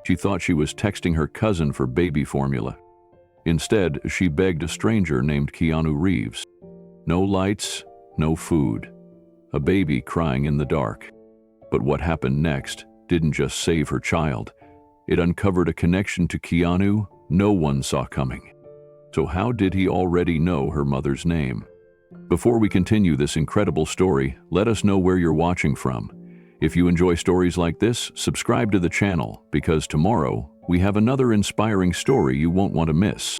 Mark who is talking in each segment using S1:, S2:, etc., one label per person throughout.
S1: She thought she was texting her cousin for baby formula. Instead, she begged a stranger named Keanu Reeves. No lights, no food. A baby crying in the dark. But what happened next didn't just save her child. It uncovered a connection to Keanu no one saw coming. So how did he already know her mother's name? Before we continue this incredible story, let us know where you're watching from. If you enjoy stories like this, subscribe to the channel, because tomorrow we have another inspiring story you won't want to miss.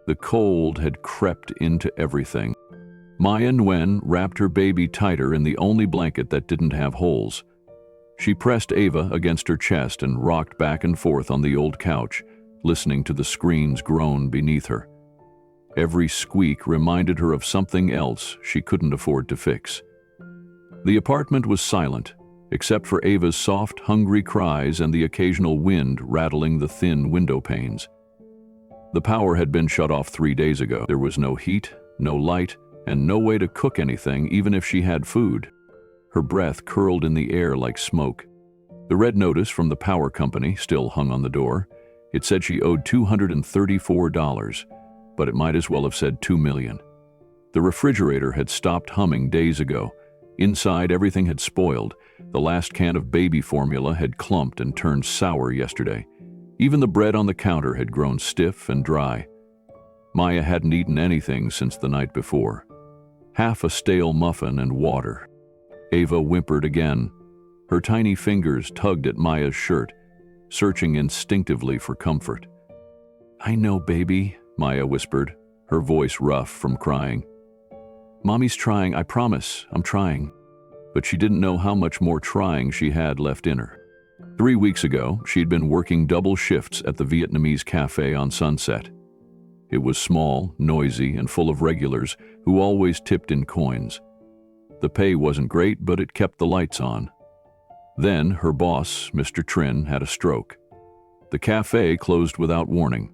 S1: The cold had crept into everything. Maya Nguyen wrapped her baby tighter in the only blanket that didn't have holes. She pressed Ava against her chest and rocked back and forth on the old couch, listening to the screens groan beneath her. Every squeak reminded her of something else she couldn't afford to fix. The apartment was silent, except for Ava's soft, hungry cries and the occasional wind rattling the thin window panes. The power had been shut off 3 days ago. There was no heat, no light, and no way to cook anything even if she had food. Her breath curled in the air like smoke. The red notice from the power company still hung on the door. It said she owed $234, but it might as well have said $2 million. The refrigerator had stopped humming days ago. Inside, everything had spoiled. The last can of baby formula had clumped and turned sour yesterday. Even the bread on the counter had grown stiff and dry. Maya hadn't eaten anything since the night before. Half a stale muffin and water. Ava whimpered again. Her tiny fingers tugged at Maya's shirt, searching instinctively for comfort. "I know, baby," Maya whispered, her voice rough from crying. "Mommy's trying, I promise, I'm trying." But she didn't know how much more trying she had left in her. 3 weeks ago, she'd been working double shifts at the Vietnamese cafe on Sunset. It was small, noisy, and full of regulars who always tipped in coins. The pay wasn't great, but it kept the lights on. Then her boss, Mr. Trin, had a stroke. The cafe closed without warning.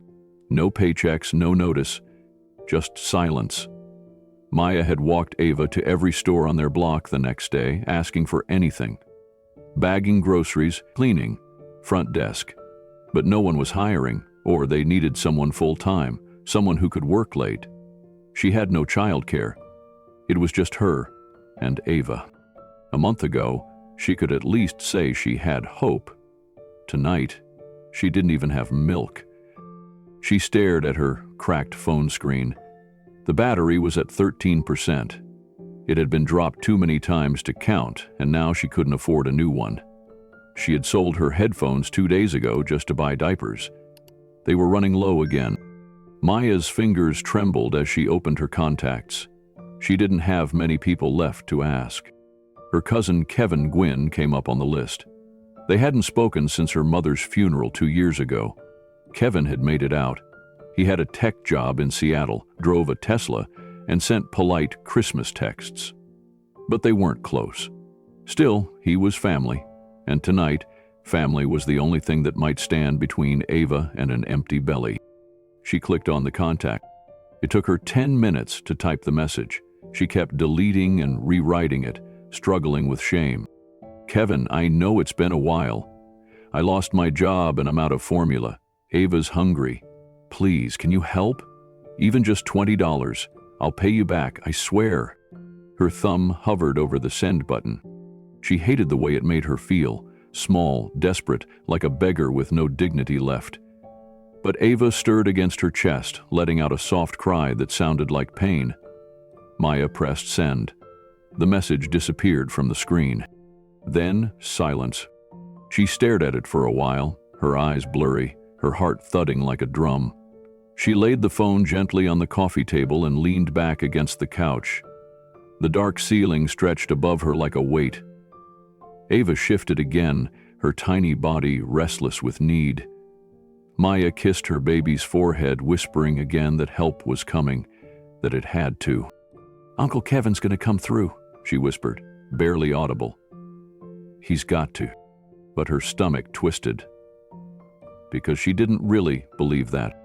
S1: No paychecks, no notice, just silence. Maya had walked Ava to every store on their block the next day, asking for anything. Bagging groceries, cleaning, front desk. But no one was hiring, or they needed someone full-time, someone who could work late. She had no childcare. It was just her and Ava. A month ago, she could at least say she had hope. Tonight, she didn't even have milk. She stared at her cracked phone screen. The battery was at 13%. It had been dropped too many times to count, and now she couldn't afford a new one. She had sold her headphones 2 days ago just to buy diapers. They were running low again. Maya's fingers trembled as she opened her contacts. She didn't have many people left to ask. Her cousin Kevin Gwynn came up on the list. They hadn't spoken since her mother's funeral 2 years ago. Kevin had made it out. He had a tech job in Seattle, drove a Tesla, and sent polite Christmas texts. But they weren't close. Still, he was family, and tonight, family was the only thing that might stand between Ava and an empty belly. She clicked on the contact. It took her 10 minutes to type the message. She kept deleting and rewriting it, struggling with shame. "Kevin, I know it's been a while. I lost my job and I'm out of formula. Ava's hungry. Please, can you help? Even just $20. I'll pay you back, I swear." Her thumb hovered over the send button. She hated the way it made her feel, small, desperate, like a beggar with no dignity left. But Ava stirred against her chest, letting out a soft cry that sounded like pain. Maya pressed send. The message disappeared from the screen. Then, silence. She stared at it for a while, her eyes blurry, her heart thudding like a drum. She laid the phone gently on the coffee table and leaned back against the couch. The dark ceiling stretched above her like a weight. Ava shifted again, her tiny body restless with need. Maya kissed her baby's forehead, whispering again that help was coming, that it had to. "Uncle Kevin's gonna come through," she whispered, barely audible. "He's got to." But her stomach twisted, because she didn't really believe that.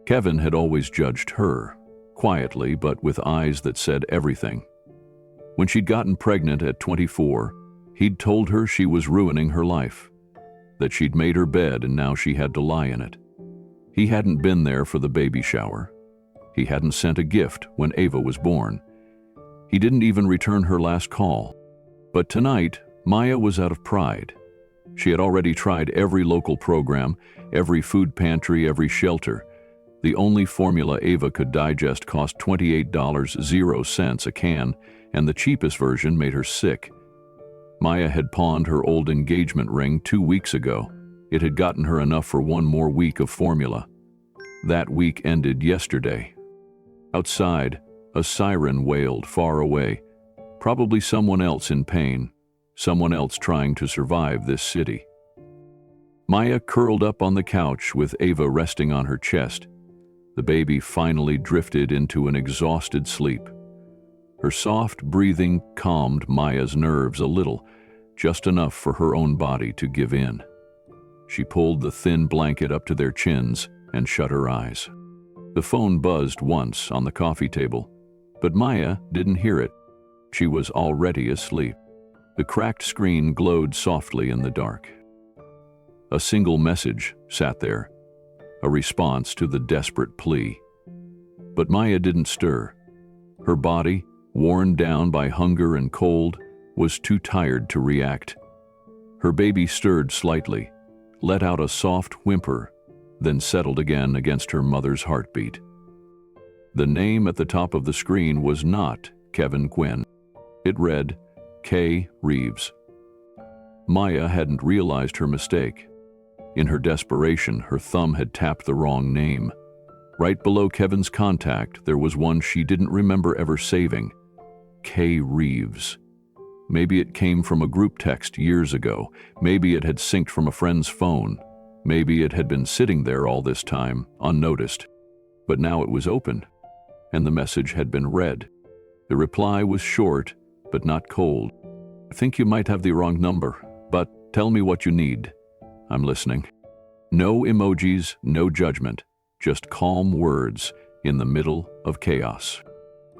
S1: Kevin had always judged her, quietly but with eyes that said everything. When she'd gotten pregnant at 24, he'd told her she was ruining her life. that she'd made her bed and now she had to lie in it. He hadn't been there for the baby shower. He hadn't sent a gift when Ava was born. He didn't even return her last call. But tonight, Maya was out of pride. She had already tried every local program, every food pantry, every shelter. The only formula Ava could digest cost $28.00 a can, and the cheapest version made her sick. Maya had pawned her old engagement ring 2 weeks ago. It had gotten her enough for 1 more week of formula. That week ended yesterday. Outside, a siren wailed far away. Probably someone else in pain, someone else trying to survive this city. Maya curled up on the couch with Ava resting on her chest. The baby finally drifted into an exhausted sleep. Her soft breathing calmed Maya's nerves a little, just enough for her own body to give in. She pulled the thin blanket up to their chins and shut her eyes. The phone buzzed once on the coffee table, but Maya didn't hear it. She was already asleep. The cracked screen glowed softly in the dark. A single message sat there, a response to the desperate plea. But Maya didn't stir. Her body, worn down by hunger and cold, was too tired to react. Her baby stirred slightly, let out a soft whimper, then settled again against her mother's heartbeat. The name at the top of the screen was not Kevin Quinn. It read, K. Reeves. Maya hadn't realized her mistake. In her desperation, her thumb had tapped the wrong name. Right below Kevin's contact, there was one she didn't remember ever saving. K. Reeves. Maybe it came from a group text years ago. Maybe it had synced from a friend's phone. Maybe it had been sitting there all this time, unnoticed. But now it was open, and the message had been read. The reply was short, but not cold. I think you might have the wrong number, but tell me what you need. I'm listening. No emojis, no judgment, just calm words in the middle of chaos.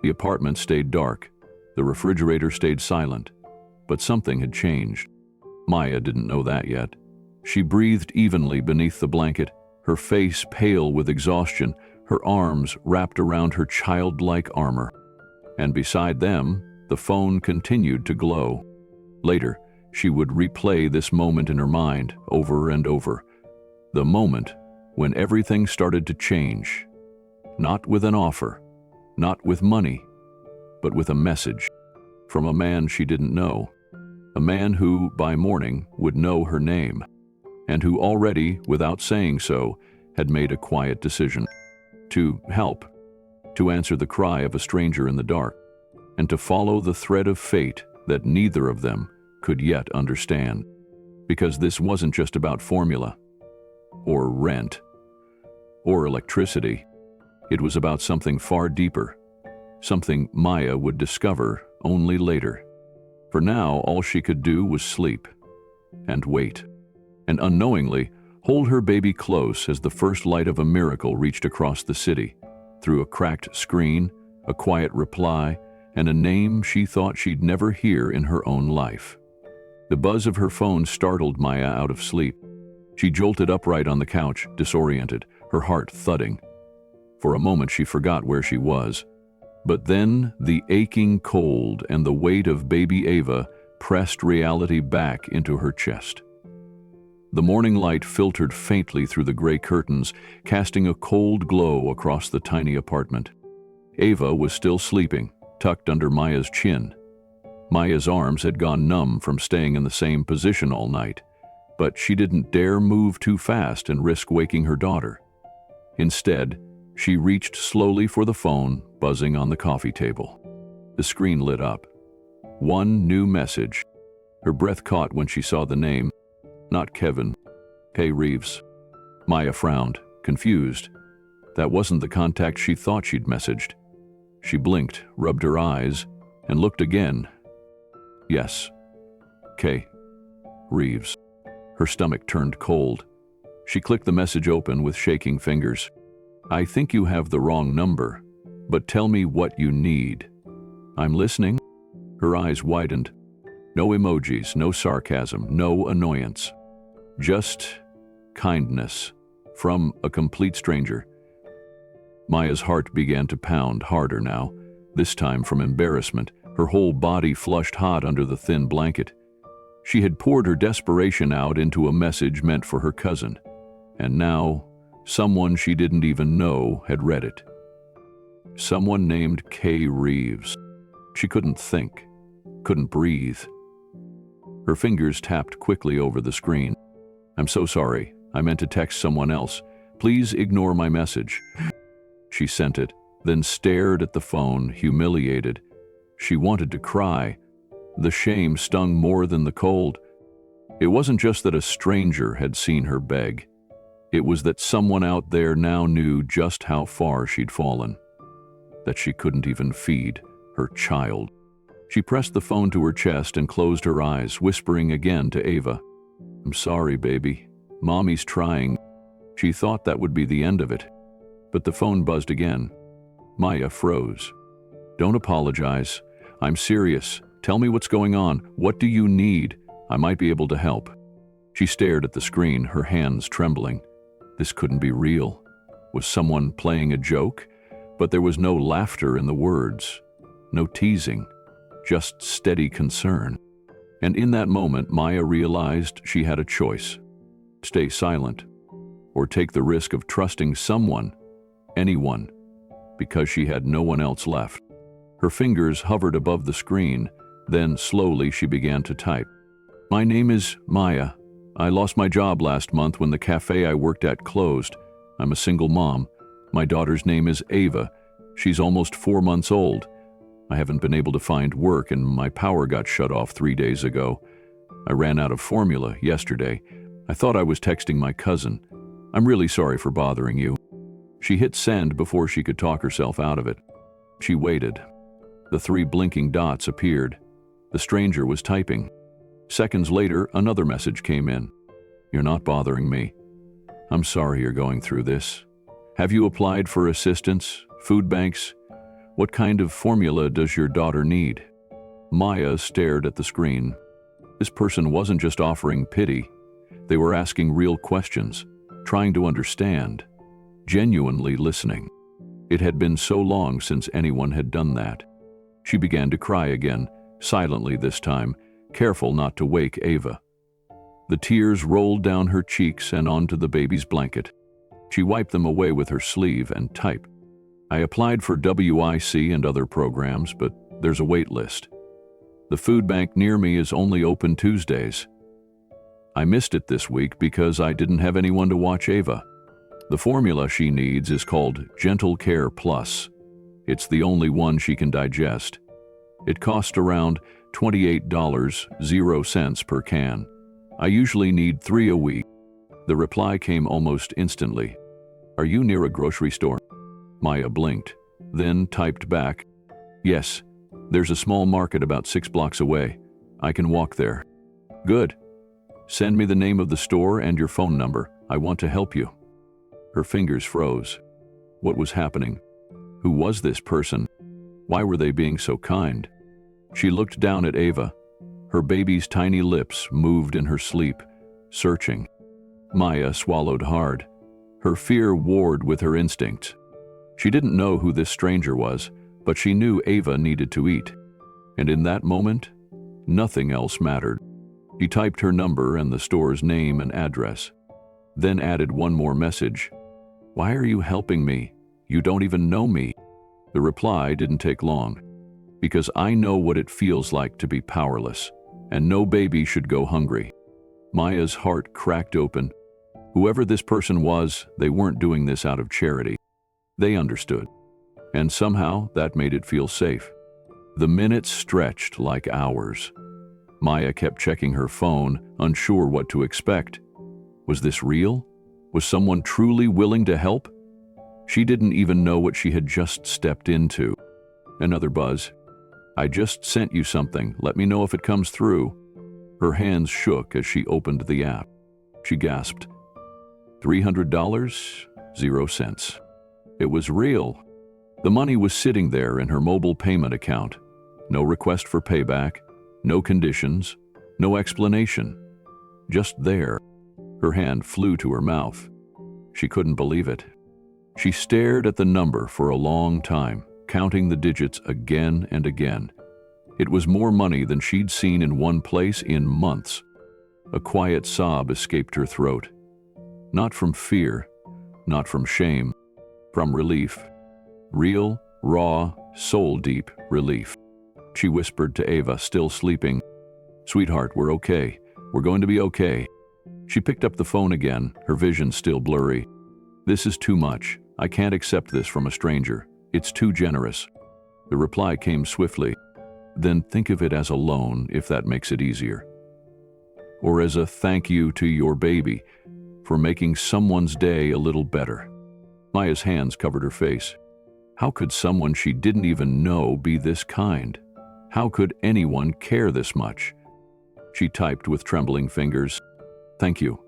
S1: The apartment stayed dark. The refrigerator stayed silent. But something had changed. Maya didn't know that yet. She breathed evenly beneath the blanket, her face pale with exhaustion, her arms wrapped around her childlike armor. And beside them, the phone continued to glow. Later, she would replay this moment in her mind over and over. The moment when everything started to change. Not with an offer, not with money, but with a message from a man she didn't know. A man who, by morning, would know her name, and who already, without saying so, had made a quiet decision. To help, to answer the cry of a stranger in the dark, and to follow the thread of fate that neither of them could yet understand. Because this wasn't just about formula, or rent, or electricity. It was about something far deeper, something Maya would discover only later. For now, all she could do was sleep and wait, and unknowingly hold her baby close as the first light of a miracle reached across the city, through a cracked screen, a quiet reply, and a name she thought she'd never hear in her own life. The buzz of her phone startled Maya out of sleep. She jolted upright on the couch, disoriented, her heart thudding. For a moment she forgot where she was. But then the aching cold and the weight of baby Ava pressed reality back into her chest. The morning light filtered faintly through the gray curtains, casting a cold glow across the tiny apartment. Ava was still sleeping, tucked under Maya's chin. Maya's arms had gone numb from staying in the same position all night, but she didn't dare move too fast and risk waking her daughter. Instead, she reached slowly for the phone buzzing on the coffee table. The screen lit up. One new message. Her breath caught when she saw the name. Not Kevin. K. Reeves. Maya frowned, confused. That wasn't the contact she thought she'd messaged. She blinked, rubbed her eyes, and looked again. Yes. K. Reeves. Her stomach turned cold. She clicked the message open with shaking fingers. I think you have the wrong number, but tell me what you need. I'm listening. Her eyes widened. No emojis, no sarcasm, no annoyance. Just kindness from a complete stranger. Maya's heart began to pound harder now, this time from embarrassment, her whole body flushed hot under the thin blanket. She had poured her desperation out into a message meant for her cousin, and now someone she didn't even know had read it. Someone named K. Reeves. She couldn't think, couldn't breathe. Her fingers tapped quickly over the screen. "I'm so sorry. I meant to text someone else. Please ignore my message." She sent it, then stared at the phone, humiliated. She wanted to cry. The shame stung more than the cold. It wasn't just that a stranger had seen her beg. It was that someone out there now knew just how far she'd fallen. That she couldn't even feed her child. She pressed the phone to her chest and closed her eyes, whispering again to Ava, "I'm sorry, baby. Mommy's trying." She thought that would be the end of it. But the phone buzzed again. Maya froze. "Don't apologize. I'm serious. Tell me what's going on. What do you need? I might be able to help." She stared at the screen, her hands trembling. This couldn't be real. Was someone playing a joke? But there was no laughter in the words, no teasing, just steady concern. And in that moment, Maya realized she had a choice. Stay silent, or take the risk of trusting someone, anyone, because she had no one else left. Her fingers hovered above the screen, then slowly she began to type. "My name is Maya. I lost my job last month when the cafe I worked at closed. I'm a single mom. My daughter's name is Ava. She's almost 4 months old. I haven't been able to find work and my power got shut off 3 days ago. I ran out of formula yesterday. I thought I was texting my cousin. I'm really sorry for bothering you." She hit send before she could talk herself out of it. She waited. The 3 blinking dots appeared. The stranger was typing. Seconds later, another message came in. "You're not bothering me. I'm sorry you're going through this. Have you applied for assistance, food banks? What kind of formula does your daughter need?" Maya stared at the screen. This person wasn't just offering pity. They were asking real questions, trying to understand, genuinely listening. It had been so long since anyone had done that. She began to cry again, silently this time, careful not to wake Ava. The tears rolled down her cheeks and onto the baby's blanket. She wiped them away with her sleeve and typed, "I applied for WIC and other programs, but there's a wait list. The food bank near me is only open Tuesdays. I missed it this week because I didn't have anyone to watch Ava. The formula she needs is called Gentle Care Plus. It's the only one she can digest. It costs around $28.00 per can. I usually need 3 a week." The reply came almost instantly. "Are you near a grocery store?" Maya blinked, then typed back, "Yes, there's a small market about 6 blocks away. I can walk there." "Good. Send me the name of the store and your phone number. I want to help you." Her fingers froze. What was happening? Who was this person? Why were they being so kind? She looked down at Ava. Her baby's tiny lips moved in her sleep, searching. Maya swallowed hard. Her fear warred with her instincts. She didn't know who this stranger was, but she knew Ava needed to eat. And in that moment, nothing else mattered. She typed her number and the store's name and address, then added one more message. "Why are you helping me? You don't even know me." The reply didn't take long. "Because I know what it feels like to be powerless, and no baby should go hungry." Maya's heart cracked open. Whoever this person was, they weren't doing this out of charity. They understood. And somehow that made it feel safe. The minutes stretched like hours. Maya kept checking her phone, unsure what to expect. Was this real? Was someone truly willing to help? She didn't even know what she had just stepped into. Another buzz. "I just sent you something. Let me know if it comes through." Her hands shook as she opened the app. She gasped. $300.00. It was real. The money was sitting there in her mobile payment account. No request for payback, no conditions, no explanation. Just there. Her hand flew to her mouth. She couldn't believe it. She stared at the number for a long time, counting the digits again and again. It was more money than she'd seen in one place in months. A quiet sob escaped her throat. Not from fear, not from shame, from relief. Real, raw, soul-deep relief. She whispered to Ava, still sleeping, "Sweetheart, we're okay. We're going to be okay." She picked up the phone again, her vision still blurry. "This is too much. I can't accept this from a stranger. It's too generous." The reply came swiftly. "Then think of it as a loan, if that makes it easier. Or as a thank you to your baby for making someone's day a little better." Maya's hands covered her face. How could someone she didn't even know be this kind? How could anyone care this much? She typed with trembling fingers, "Thank you.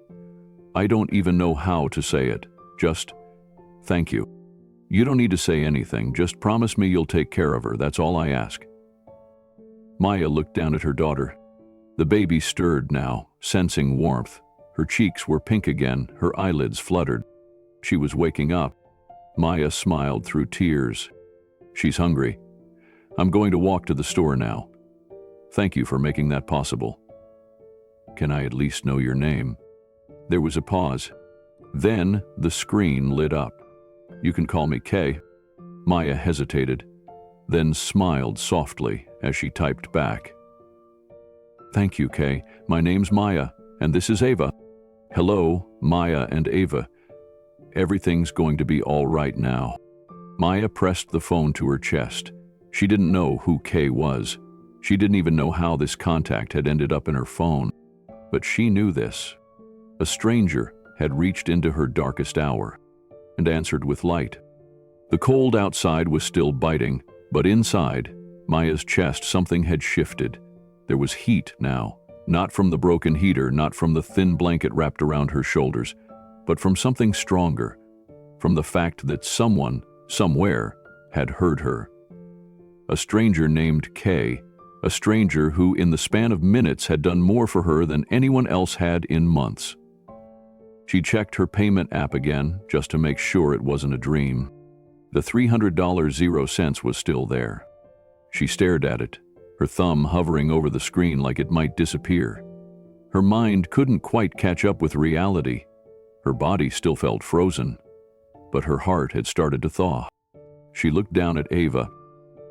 S1: I don't even know how to say it. Just, thank you. You don't need to say anything. Just promise me you'll take care of her. That's all I ask." Maya looked down at her daughter. The baby stirred now, sensing warmth. Her cheeks were pink again, her eyelids fluttered. She was waking up. Maya smiled through tears. "She's hungry. I'm going to walk to the store now. Thank you for making that possible. Can I at least know your name?" There was a pause. Then the screen lit up. "You can call me Kay." Maya hesitated, then smiled softly as she typed back. "Thank you, Kay. My name's Maya, and this is Ava." "Hello, Maya and Ava. Everything's going to be all right now." Maya pressed the phone to her chest. She didn't know who Kay was. She didn't even know how this contact had ended up in her phone. But she knew this. A stranger had reached into her darkest hour and answered with light. The cold outside was still biting, but inside Maya's chest something had shifted. There was heat now, not from the broken heater, not from the thin blanket wrapped around her shoulders, but from something stronger, from the fact that someone, somewhere, had heard her. A stranger named Kay, a stranger who in the span of minutes had done more for her than anyone else had in months. She checked her payment app again, just to make sure it wasn't a dream. The $300.00 was still there. She stared at it, her thumb hovering over the screen like it might disappear. Her mind couldn't quite catch up with reality. Her body still felt frozen, but her heart had started to thaw. She looked down at Ava.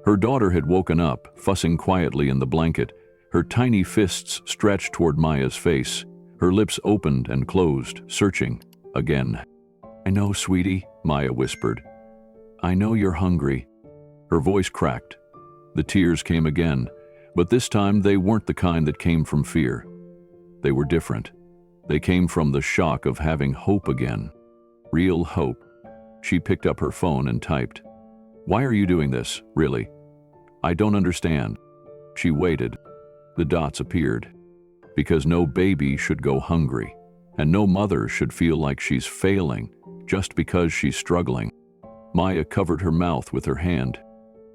S1: Her daughter had woken up, fussing quietly in the blanket, her tiny fists stretched toward Maya's face, her lips opened and closed, searching again. "I know, sweetie," Maya whispered. "I know you're hungry." Her voice cracked. The tears came again, but this time they weren't the kind that came from fear. They were different. They came from the shock of having hope again. Real hope. She picked up her phone and typed, "Why are you doing this, really? I don't understand." She waited. The dots appeared. Because no baby should go hungry, and no mother should feel like she's failing just because she's struggling. Maya covered her mouth with her hand.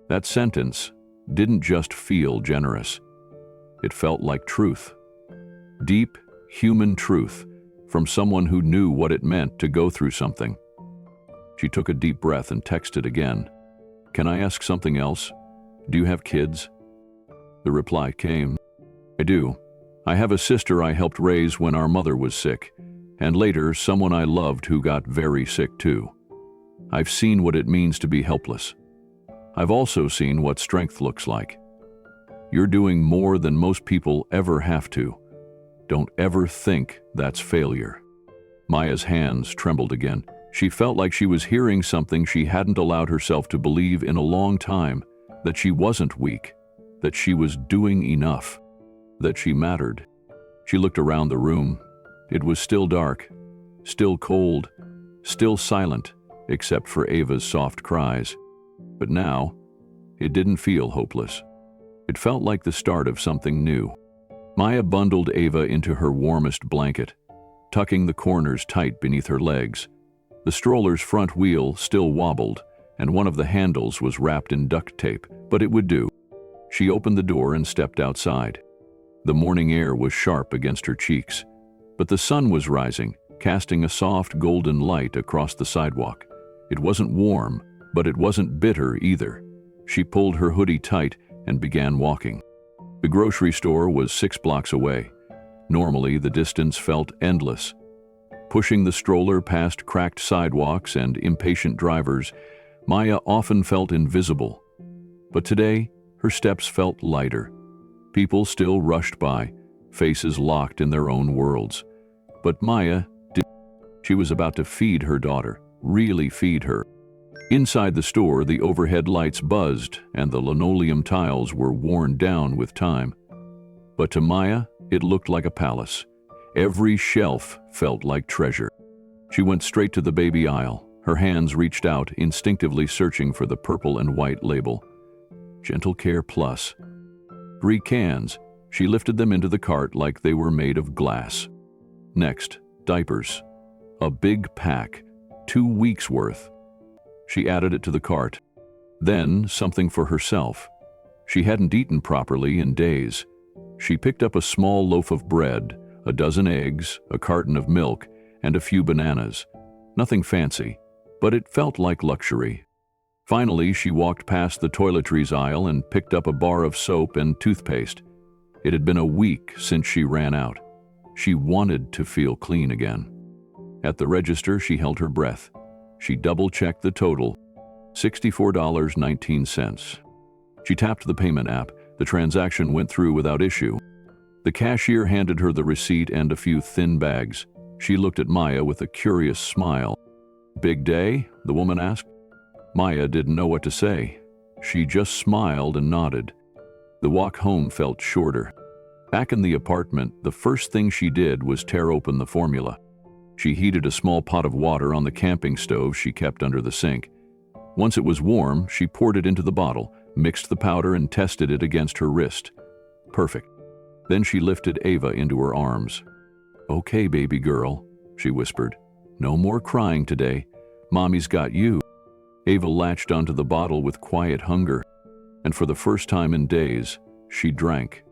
S1: That sentence didn't just feel generous. It felt like truth. Deep, human truth from someone who knew what it meant to go through something. She took a deep breath and texted again. "Can I ask something else? Do you have kids?" The reply came. "I do. I have a sister I helped raise when our mother was sick, and later someone I loved who got very sick too. I've seen what it means to be helpless. I've also seen what strength looks like. You're doing more than most people ever have to. Don't ever think that's failure." Maya's hands trembled again. She felt like she was hearing something she hadn't allowed herself to believe in a long time, that she wasn't weak, that she was doing enough, that she mattered. She looked around the room. It was still dark, still cold, still silent, except for Ava's soft cries. But now, it didn't feel hopeless. It felt like the start of something new. Maya bundled Ava into her warmest blanket, tucking the corners tight beneath her legs. The stroller's front wheel still wobbled, and one of the handles was wrapped in duct tape, but it would do. She opened the door and stepped outside. The morning air was sharp against her cheeks. But the sun was rising, casting a soft golden light across the sidewalk. It wasn't warm, but it wasn't bitter either. She pulled her hoodie tight and began walking. The grocery store was 6 blocks away. Normally, the distance felt endless. Pushing the stroller past cracked sidewalks and impatient drivers, Maya often felt invisible. But today, her steps felt lighter. People still rushed by, faces locked in their own worlds. But Maya didn't. She was about to feed her daughter, really feed her. Inside the store, the overhead lights buzzed and the linoleum tiles were worn down with time. But to Maya, it looked like a palace. Every shelf felt like treasure. She went straight to the baby aisle. Her hands reached out, instinctively searching for the purple and white label. Gentle Care Plus. 3 cans. She lifted them into the cart like they were made of glass. Next, diapers. A big pack, 2 weeks' worth. She added it to the cart. Then, something for herself. She hadn't eaten properly in days. She picked up a small loaf of bread, a dozen eggs, a carton of milk, and a few bananas. Nothing fancy, but it felt like luxury. Finally, she walked past the toiletries aisle and picked up a bar of soap and toothpaste. It had been a week since she ran out. She wanted to feel clean again. At the register, she held her breath. She double-checked the total, $64.19. She tapped the payment app. The transaction went through without issue. The cashier handed her the receipt and a few thin bags. She looked at Maya with a curious smile. "Big day?" the woman asked. Maya didn't know what to say. She just smiled and nodded. The walk home felt shorter. Back in the apartment, the first thing she did was tear open the formula. She heated a small pot of water on the camping stove she kept under the sink. Once it was warm, she poured it into the bottle, mixed the powder and tested it against her wrist. Perfect. Then she lifted Ava into her arms. "Okay, baby girl," she whispered. "No more crying today. Mommy's got you." Ava latched onto the bottle with quiet hunger, and for the first time in days, she drank.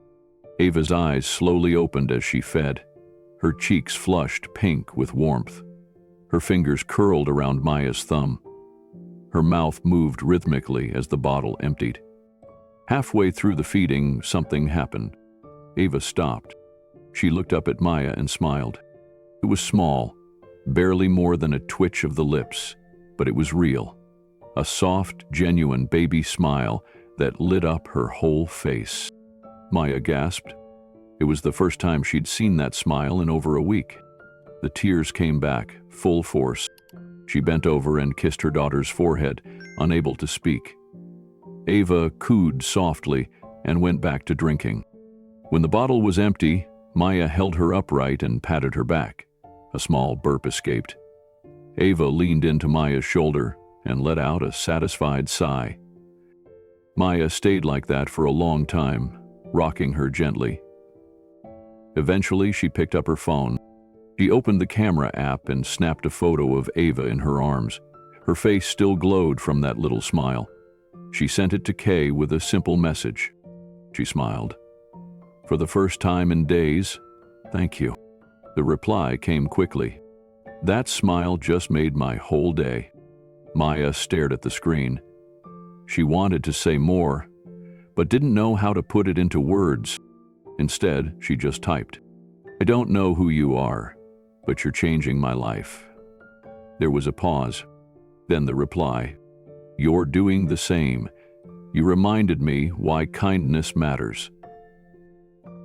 S1: Ava's eyes slowly opened as she fed. Her cheeks flushed pink with warmth. Her fingers curled around Maya's thumb. Her mouth moved rhythmically as the bottle emptied. Halfway through the feeding, something happened. Ava stopped. She looked up at Maya and smiled. It was small, barely more than a twitch of the lips, but it was real. A soft, genuine baby smile that lit up her whole face. Maya gasped. It was the first time she'd seen that smile in over a week. The tears came back, full force. She bent over and kissed her daughter's forehead, unable to speak. Ava cooed softly and went back to drinking. When the bottle was empty, Maya held her upright and patted her back. A small burp escaped. Ava leaned into Maya's shoulder and let out a satisfied sigh. Maya stayed like that for a long time, rocking her gently. Eventually, she picked up her phone. She opened the camera app and snapped a photo of Ava in her arms. Her face still glowed from that little smile. She sent it to Kay with a simple message. She smiled. "For the first time in days, thank you." The reply came quickly. That smile just made my whole day. Maya stared at the screen. She wanted to say more, but didn't know how to put it into words. Instead, she just typed, "I don't know who you are, but you're changing my life." There was a pause. Then the reply, "You're doing the same. You reminded me why kindness matters."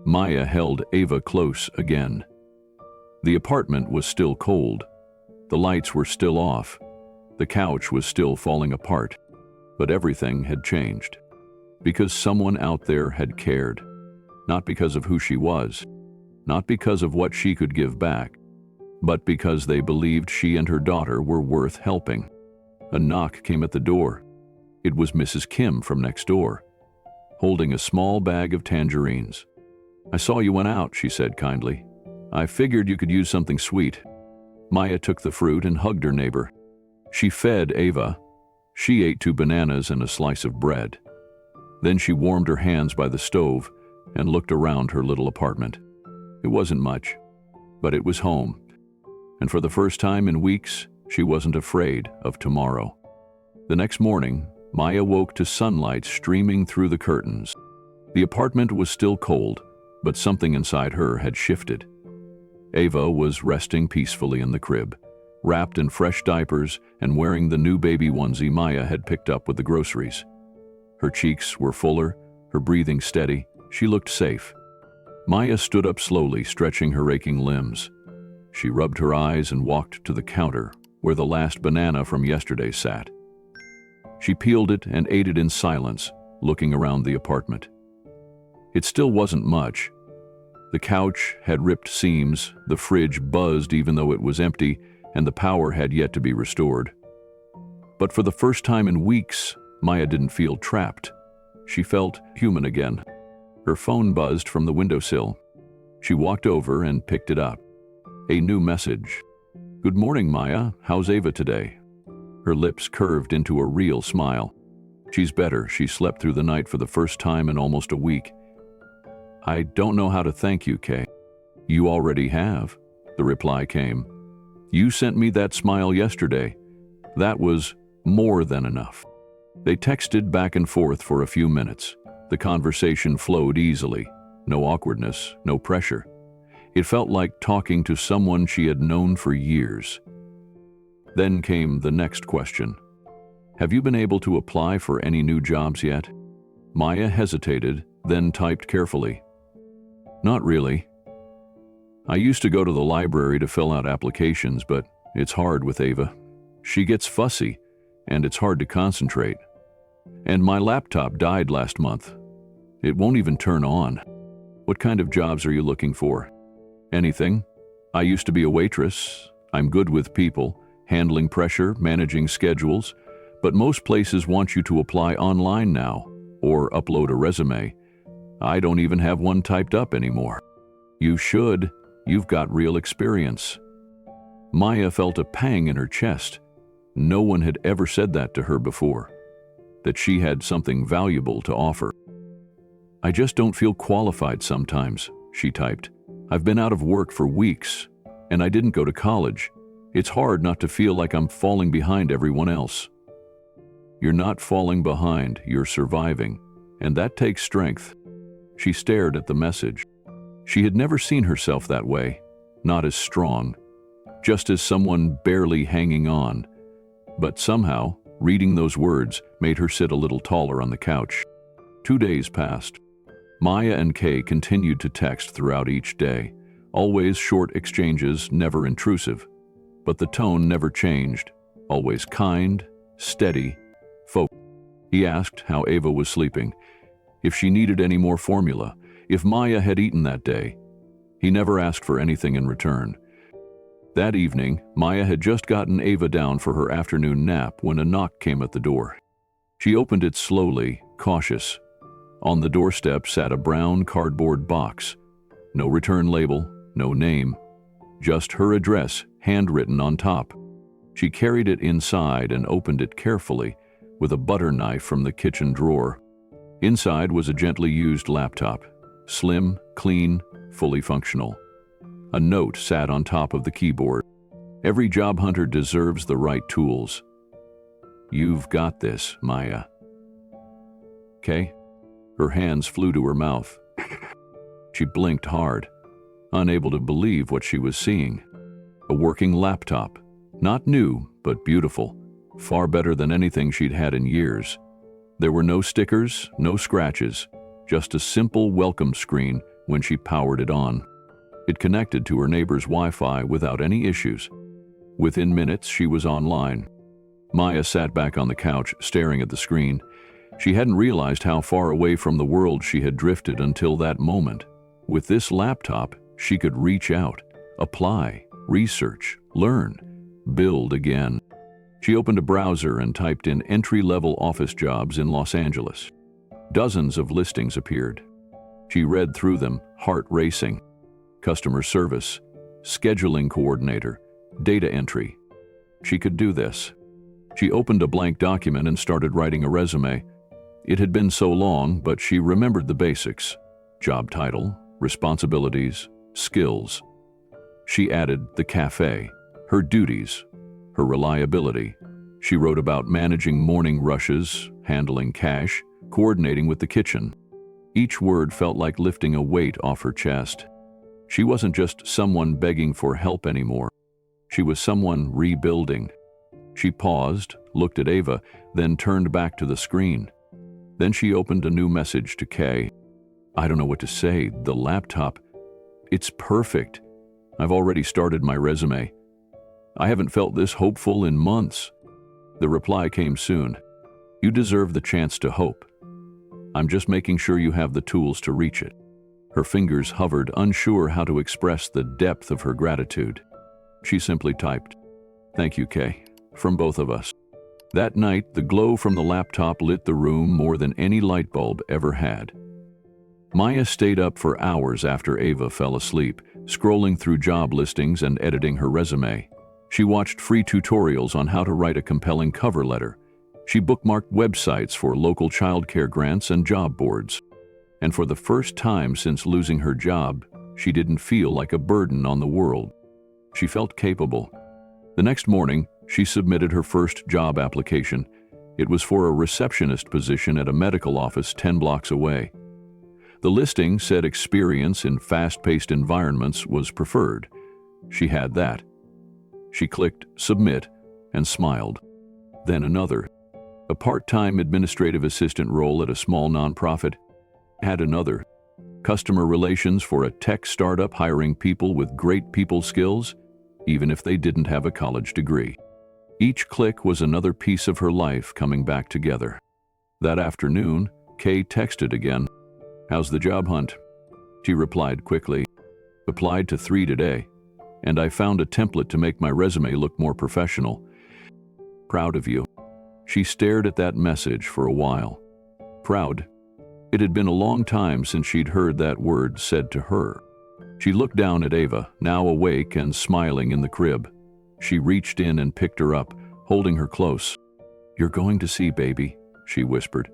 S1: Maya held Ava close again. The apartment was still cold. The lights were still off. The couch was still falling apart. But everything had changed. Because someone out there had cared. Not because of who she was. Not because of what she could give back. But because they believed she and her daughter were worth helping. A knock came at the door. It was Mrs. Kim from next door, holding a small bag of tangerines. "I saw you went out," she said kindly. "I figured you could use something sweet." Maya took the fruit and hugged her neighbor. She fed Ava. She ate 2 bananas and a slice of bread. Then she warmed her hands by the stove and looked around her little apartment. It wasn't much, but it was home. And for the first time in weeks, she wasn't afraid of tomorrow. The next morning, Maya woke to sunlight streaming through the curtains. The apartment was still cold, but something inside her had shifted. Ava was resting peacefully in the crib, wrapped in fresh diapers and wearing the new baby onesie Maya had picked up with the groceries. Her cheeks were fuller, her breathing steady. She looked safe. Maya stood up slowly, stretching her aching limbs. She rubbed her eyes and walked to the counter, where the last banana from yesterday sat. She peeled it and ate it in silence, looking around the apartment. It still wasn't much. The couch had ripped seams, the fridge buzzed even though it was empty, and the power had yet to be restored. But for the first time in weeks, Maya didn't feel trapped. She felt human again. Her phone buzzed from the windowsill. She walked over and picked it up. A new message. "Good morning, Maya. How's Ava today?" Her lips curved into a real smile. "She's better. She slept through the night for the first time in almost a week." "I don't know how to thank you, Kay." "You already have," the reply came. "You sent me that smile yesterday. That was more than enough." They texted back and forth for a few minutes. The conversation flowed easily. No awkwardness, no pressure. It felt like talking to someone she had known for years. Then came the next question. "Have you been able to apply for any new jobs yet?" Maya hesitated, then typed carefully. "Not really. I used to go to the library to fill out applications, but it's hard with Ava. She gets fussy, and it's hard to concentrate. And my laptop died last month. It won't even turn on." "What kind of jobs are you looking for?" "Anything. I used to be a waitress. I'm good with people, handling pressure, managing schedules, but most places want you to apply online now or upload a resume. I don't even have one typed up anymore." "You should. You've got real experience." Maya felt a pang in her chest. No one had ever said that to her before, that she had something valuable to offer. "I just don't feel qualified sometimes," she typed. "I've been out of work for weeks, and I didn't go to college. It's hard not to feel like I'm falling behind everyone else." "You're not falling behind, you're surviving, and that takes strength." She stared at the message. She had never seen herself that way, not as strong, just as someone barely hanging on. But somehow, reading those words made her sit a little taller on the couch. 2 days passed. Maya and Kay continued to text throughout each day, always short exchanges, never intrusive. But the tone never changed, always kind, steady, focused. He asked how Ava was sleeping, if she needed any more formula, if Maya had eaten that day. He never asked for anything in return. That evening, Maya had just gotten Ava down for her afternoon nap when a knock came at the door. She opened it slowly, cautious. On the doorstep sat a brown cardboard box. No return label, no name. Just her address, handwritten on top. She carried it inside and opened it carefully, with a butter knife from the kitchen drawer. Inside was a gently used laptop, slim, clean, fully functional. A note sat on top of the keyboard. "Every job hunter deserves the right tools. You've got this, Maya." "Kay?" Her hands flew to her mouth. She blinked hard, unable to believe what she was seeing. A working laptop, not new, but beautiful, far better than anything she'd had in years. There were no stickers, no scratches, just a simple welcome screen when she powered it on. It connected to her neighbor's Wi-Fi without any issues. Within minutes, she was online. Maya sat back on the couch, staring at the screen. She hadn't realized how far away from the world she had drifted until that moment. With this laptop, she could reach out, apply, research, learn, build again. She opened a browser and typed in entry-level office jobs in Los Angeles. Dozens of listings appeared. She read through them, heart racing. Customer service, scheduling coordinator, data entry. She could do this. She opened a blank document and started writing a resume. It had been so long, but she remembered the basics: job title, responsibilities, skills. She added the cafe, her duties, her reliability. She wrote about managing morning rushes, handling cash, coordinating with the kitchen. Each word felt like lifting a weight off her chest. She wasn't just someone begging for help anymore. She was someone rebuilding. She paused, looked at Ava, then turned back to the screen. Then she opened a new message to Kay. I don't know what to say. The laptop, it's perfect. I've already started my resume. I haven't felt this hopeful in months. The reply came soon. You deserve the chance to hope. I'm just making sure you have the tools to reach it. Her fingers hovered, unsure how to express the depth of her gratitude. She simply typed, Thank you, Kay, from both of us. That night, the glow from the laptop lit the room more than any light bulb ever had. Maya stayed up for hours after Ava fell asleep, scrolling through job listings and editing her resume. She watched free tutorials on how to write a compelling cover letter. She bookmarked websites for local childcare grants and job boards. And for the first time since losing her job, she didn't feel like a burden on the world. She felt capable. The next morning, she submitted her first job application. It was for a receptionist position at a medical office 10 blocks away. The listing said experience in fast-paced environments was preferred. She had that. She clicked Submit and smiled. Then another. A part-time administrative assistant role at a small nonprofit. Add another. Customer relations for a tech startup hiring people with great people skills, even if they didn't have a college degree. Each click was another piece of her life coming back together. That afternoon, Kay texted again. How's the job hunt? She replied quickly. Applied to 3 today, and I found a template to make my resume look more professional. Proud of you. She stared at that message for a while. Proud. It had been a long time since she'd heard that word said to her. She looked down at Ava, now awake and smiling in the crib. She reached in and picked her up, holding her close. You're going to see, baby, she whispered.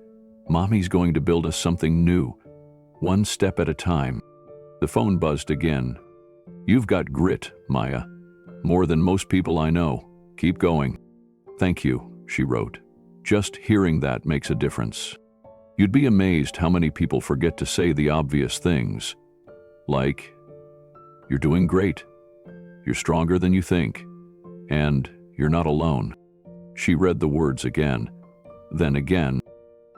S1: Mommy's going to build us something new. One step at a time. The phone buzzed again. You've got grit, Maya. More than most people I know. Keep going. Thank you, she wrote. Just hearing that makes a difference. You'd be amazed how many people forget to say the obvious things. Like, you're doing great. You're stronger than you think. And you're not alone. She read the words again. Then again.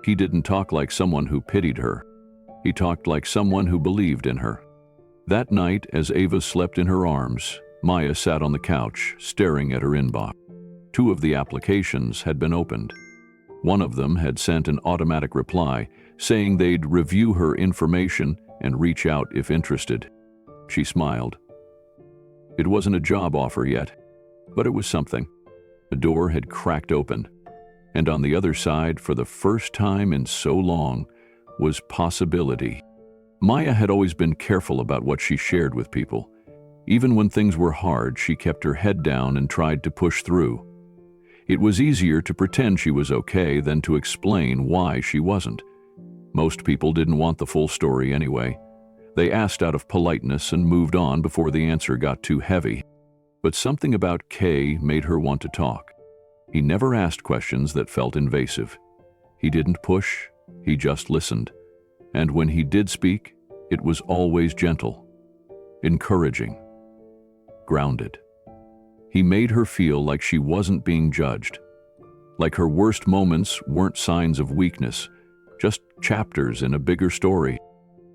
S1: He didn't talk like someone who pitied her. He talked like someone who believed in her. That night, as Ava slept in her arms, Maya sat on the couch, staring at her inbox. 2 of the applications had been opened. One of them had sent an automatic reply, saying they'd review her information and reach out if interested. She smiled. It wasn't a job offer yet, but it was something. The door had cracked open, and on the other side, for the first time in so long, was possibility. Maya had always been careful about what she shared with people. Even when things were hard, she kept her head down and tried to push through. It was easier to pretend she was okay than to explain why she wasn't. Most people didn't want the full story anyway. They asked out of politeness and moved on before the answer got too heavy. But something about Kay made her want to talk. He never asked questions that felt invasive. He didn't push, he just listened. And when he did speak, it was always gentle, encouraging, grounded. He made her feel like she wasn't being judged, like her worst moments weren't signs of weakness, just chapters in a bigger story.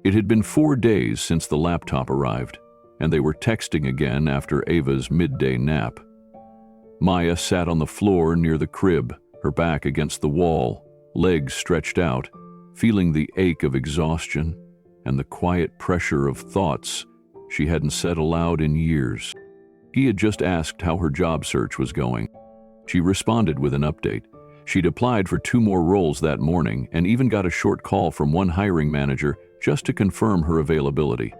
S1: It had been 4 days since the laptop arrived, and they were texting again after Ava's midday nap. Maya sat on the floor near the crib, her back against the wall, legs stretched out, feeling the ache of exhaustion and the quiet pressure of thoughts she hadn't said aloud in years. He had just asked how her job search was going. She responded with an update. She'd applied for 2 more roles that morning and even got a short call from one hiring manager just to confirm her availability.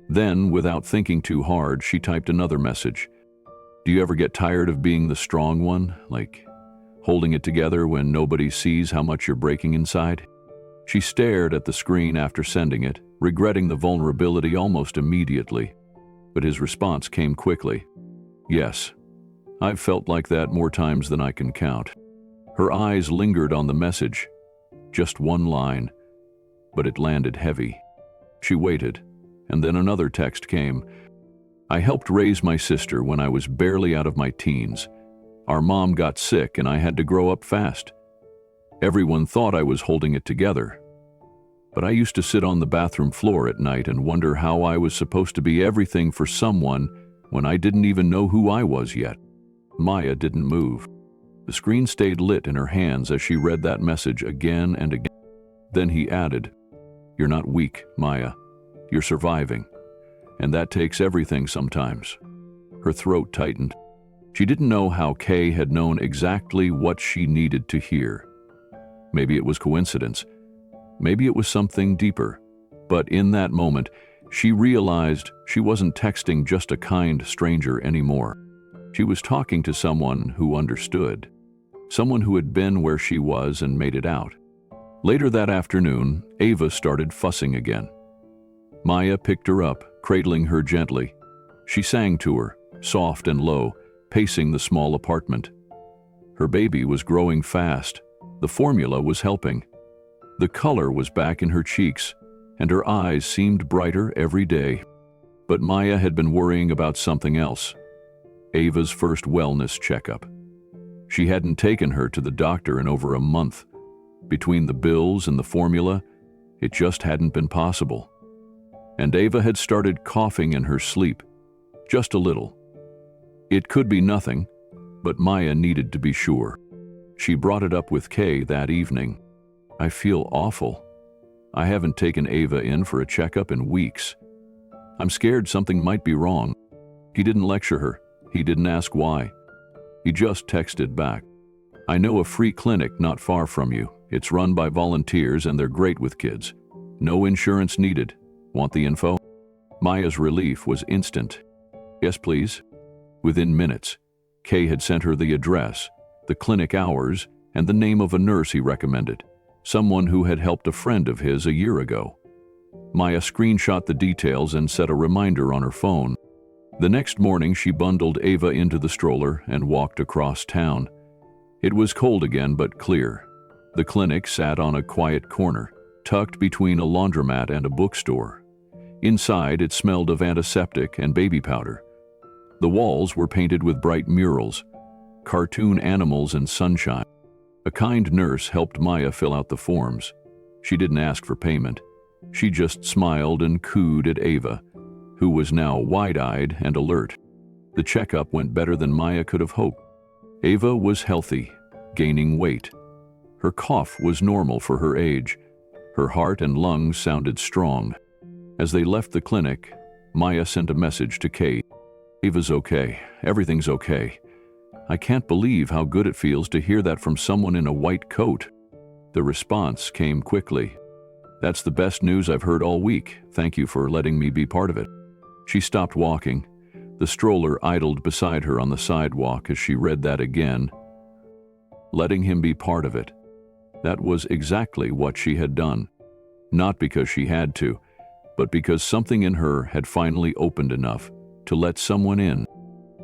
S1: Then, without thinking too hard, she typed another message. Do you ever get tired of being the strong one, like holding it together when nobody sees how much you're breaking inside? She stared at the screen after sending it, regretting the vulnerability almost immediately. But his response came quickly. Yes, I've felt like that more times than I can count. Her eyes lingered on the message. Just one line, but it landed heavy. She waited, and then another text came. I helped raise my sister when I was barely out of my teens. Our mom got sick and I had to grow up fast. Everyone thought I was holding it together. But I used to sit on the bathroom floor at night and wonder how I was supposed to be everything for someone when I didn't even know who I was yet. Maya didn't move. The screen stayed lit in her hands as she read that message again and again. Then he added, You're not weak, Maya. You're surviving. And that takes everything sometimes. Her throat tightened. She didn't know how Kay had known exactly what she needed to hear. Maybe it was coincidence. Maybe it was something deeper. But in that moment, she realized she wasn't texting just a kind stranger anymore. She was talking to someone who understood. Someone who had been where she was and made it out. Later that afternoon, Ava started fussing again. Maya picked her up, cradling her gently. She sang to her, soft and low, pacing the small apartment. Her baby was growing fast. The formula was helping. The color was back in her cheeks, and her eyes seemed brighter every day. But Maya had been worrying about something else. Ava's first wellness checkup. She hadn't taken her to the doctor in over a month. Between the bills and the formula, it just hadn't been possible. And Ava had started coughing in her sleep, just a little. It could be nothing, but Maya needed to be sure. She brought it up with Kay that evening. I feel awful. I haven't taken Ava in for a checkup in weeks. I'm scared something might be wrong. He didn't lecture her. He didn't ask why. He just texted back. I know a free clinic not far from you. It's run by volunteers and they're great with kids. No insurance needed. Want the info? Maya's relief was instant. Yes, please. Within minutes, Kay had sent her the address, the clinic hours, and the name of a nurse he recommended, someone who had helped a friend of his a year ago. Maya screenshot the details and set a reminder on her phone. The next morning, she bundled Ava into the stroller and walked across town. It was cold again, but clear. The clinic sat on a quiet corner, tucked between a laundromat and a bookstore. Inside, it smelled of antiseptic and baby powder. The walls were painted with bright murals, cartoon animals and sunshine. A kind nurse helped Maya fill out the forms. She didn't ask for payment. She just smiled and cooed at Ava, who was now wide-eyed and alert. The checkup went better than Maya could have hoped. Ava was healthy, gaining weight. Her cough was normal for her age. Her heart and lungs sounded strong. As they left the clinic, Maya sent a message to Kay. Ava's okay. Everything's okay. I can't believe how good it feels to hear that from someone in a white coat. The response came quickly. That's the best news I've heard all week. Thank you for letting me be part of it. She stopped walking. The stroller idled beside her on the sidewalk as she read that again. Letting him be part of it. That was exactly what she had done. Not because she had to, but because something in her had finally opened enough to let someone in.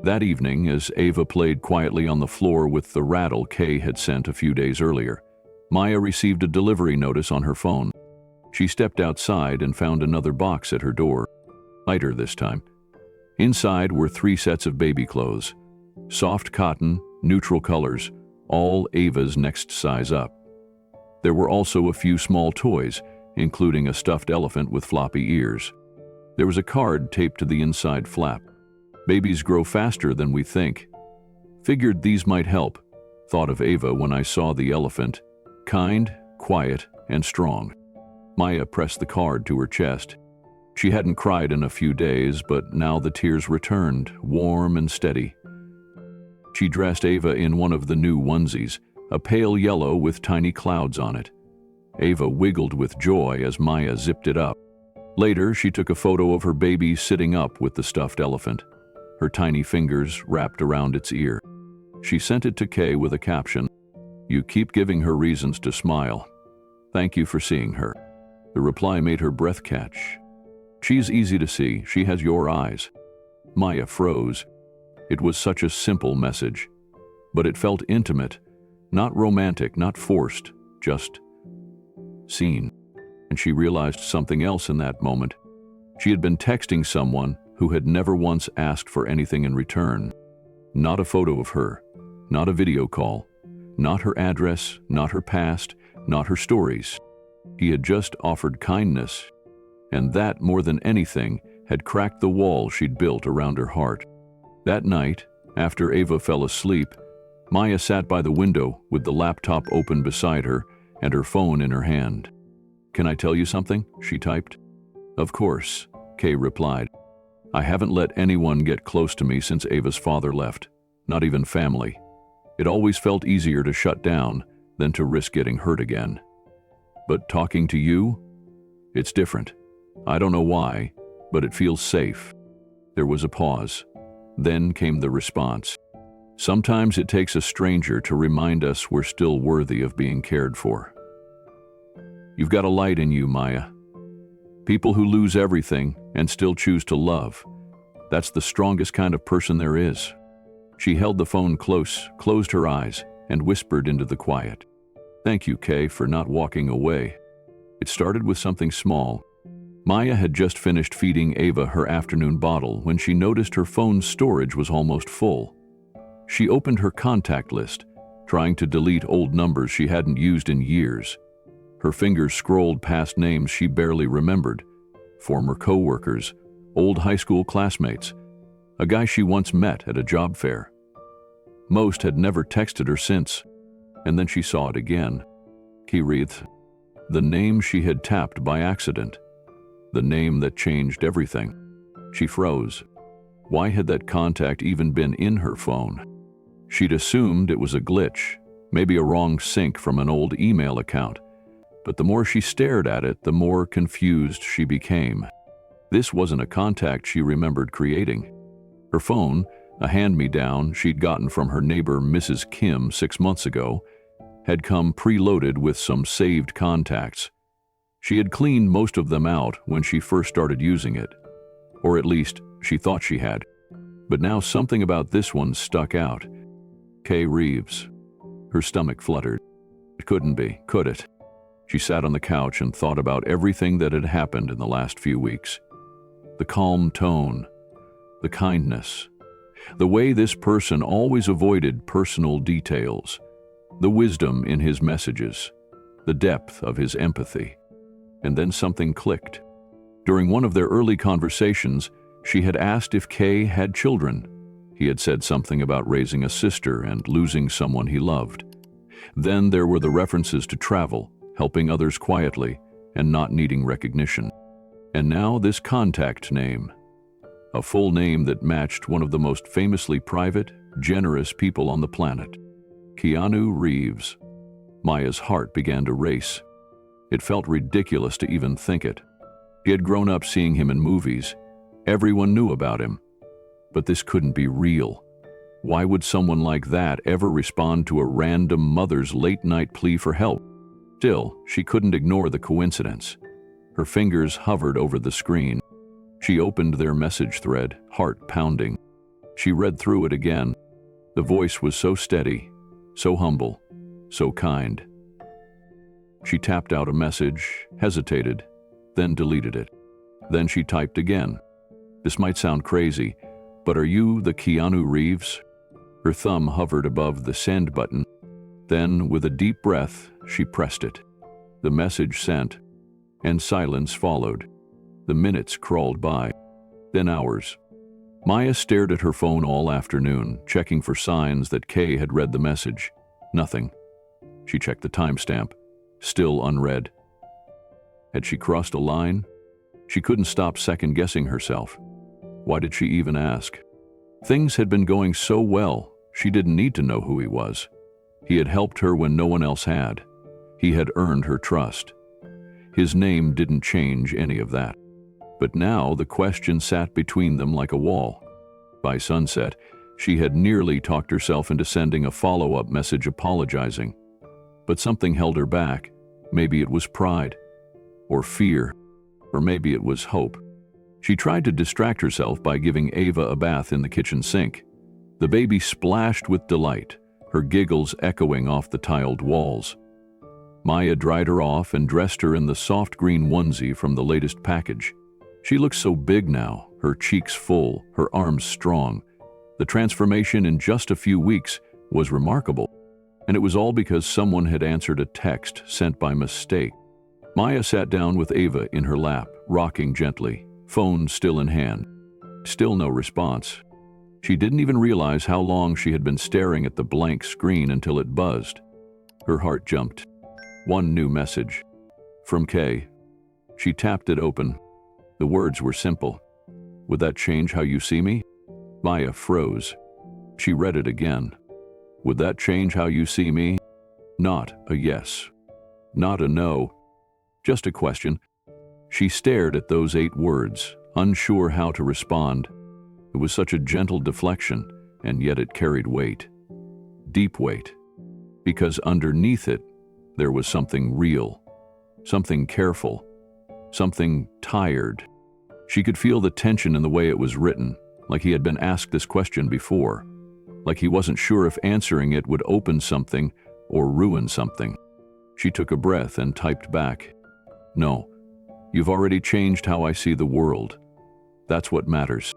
S1: That evening, as Ava played quietly on the floor with the rattle Kay had sent a few days earlier, Maya received a delivery notice on her phone. She stepped outside and found another box at her door, lighter this time. Inside were 3 sets of baby clothes, soft cotton, neutral colors, all Ava's next size up. There were also a few small toys, including a stuffed elephant with floppy ears. There was a card taped to the inside flap. Babies grow faster than we think. Figured these might help. Thought of Ava when I saw the elephant. Kind, quiet, and strong. Maya pressed the card to her chest. She hadn't cried in a few days, but now the tears returned, warm and steady. She dressed Ava in one of the new onesies, a pale yellow with tiny clouds on it. Ava wiggled with joy as Maya zipped it up. Later, she took a photo of her baby sitting up with the stuffed elephant, her tiny fingers wrapped around its ear. She sent it to Kay with a caption, "You keep giving her reasons to smile. Thank you for seeing her." The reply made her breath catch. "She's easy to see. She has your eyes." Maya froze. It was such a simple message, but it felt intimate, not romantic, not forced, just seen. And she realized something else in that moment. She had been texting someone who had never once asked for anything in return. Not a photo of her, not a video call, not her address, not her past, not her stories. He had just offered kindness, and that, more than anything, had cracked the wall she'd built around her heart. That night, after Ava fell asleep, Maya sat by the window with the laptop open beside her and her phone in her hand. "Can I tell you something?" she typed. "Of course," Kay replied. "I haven't let anyone get close to me since Ava's father left, not even family. It always felt easier to shut down than to risk getting hurt again. But talking to you? It's different. I don't know why, but it feels safe." There was a pause. Then came the response. "Sometimes it takes a stranger to remind us we're still worthy of being cared for." You've got a light in you, Maya. People who lose everything and still choose to love, that's the strongest kind of person there is. She held the phone close, closed her eyes, and whispered into the quiet. "Thank you, Kay, for not walking away." It started with something small. Maya had just finished feeding Ava her afternoon bottle when she noticed her phone's storage was almost full. She opened her contact list, trying to delete old numbers she hadn't used in years. Her fingers scrolled past names she barely remembered, former co-workers, old high school classmates, a guy she once met at a job fair. Most had never texted her since, and then she saw it again. Keith, the name she had tapped by accident, the name that changed everything. She froze. Why had that contact even been in her phone? She'd assumed it was a glitch, maybe a wrong sync from an old email account. But the more she stared at it, the more confused she became. This wasn't a contact she remembered creating. Her phone, a hand-me-down she'd gotten from her neighbor Mrs. Kim 6 months ago, had come preloaded with some saved contacts. She had cleaned most of them out when she first started using it, or at least she thought she had. But now something about this one stuck out. Keanu Reeves. Her stomach fluttered. It couldn't be, could it? She sat on the couch and thought about everything that had happened in the last few weeks. The calm tone, the kindness, the way this person always avoided personal details, the wisdom in his messages, the depth of his empathy. And then something clicked. During one of their early conversations, she had asked if Kay had children. He had said something about raising a sister and losing someone he loved. Then there were the references to travel, helping others quietly, and not needing recognition. And now this contact name, a full name that matched one of the most famously private, generous people on the planet. Keanu Reeves. Maya's heart began to race. It felt ridiculous to even think it. She had grown up seeing him in movies. Everyone knew about him. But this couldn't be real. Why would someone like that ever respond to a random mother's late-night plea for help? Still, she couldn't ignore the coincidence. Her fingers hovered over the screen. She opened their message thread, heart pounding. She read through it again. The voice was so steady, so humble, so kind. She tapped out a message, hesitated, then deleted it. Then she typed again. "This might sound crazy, but are you the Keanu Reeves?" Her thumb hovered above the send button. Then, with a deep breath, she pressed it. The message sent, and silence followed. The minutes crawled by, then hours. Maya stared at her phone all afternoon, checking for signs that Kay had read the message. Nothing. She checked the timestamp. Still unread. Had she crossed a line? She couldn't stop second-guessing herself. Why did she even ask? Things had been going so well, she didn't need to know who he was. He had helped her when no one else had. He had earned her trust. His name didn't change any of that. But now the question sat between them like a wall. By sunset, she had nearly talked herself into sending a follow-up message apologizing. But something held her back. Maybe it was pride, or fear, or maybe it was hope. She tried to distract herself by giving Ava a bath in the kitchen sink. The baby splashed with delight, her giggles echoing off the tiled walls. Maya dried her off and dressed her in the soft green onesie from the latest package. She looked so big now, her cheeks full, her arms strong. The transformation in just a few weeks was remarkable, and it was all because someone had answered a text sent by mistake. Maya sat down with Ava in her lap, rocking gently, phone still in hand. Still no response. She didn't even realize how long she had been staring at the blank screen until it buzzed. Her heart jumped. One new message. From Kay. She tapped it open. The words were simple. Would that change how you see me? Maya froze. She read it again. Would that change how you see me? Not a yes. Not a no. Just a question. She stared at those 8 words, unsure how to respond. It was such a gentle deflection, and yet it carried weight. Deep weight. Because underneath it, there was something real, something careful, something tired. She could feel the tension in the way it was written, like he had been asked this question before, like he wasn't sure if answering it would open something or ruin something. She took a breath and typed back, "No, you've already changed how I see the world. That's what matters."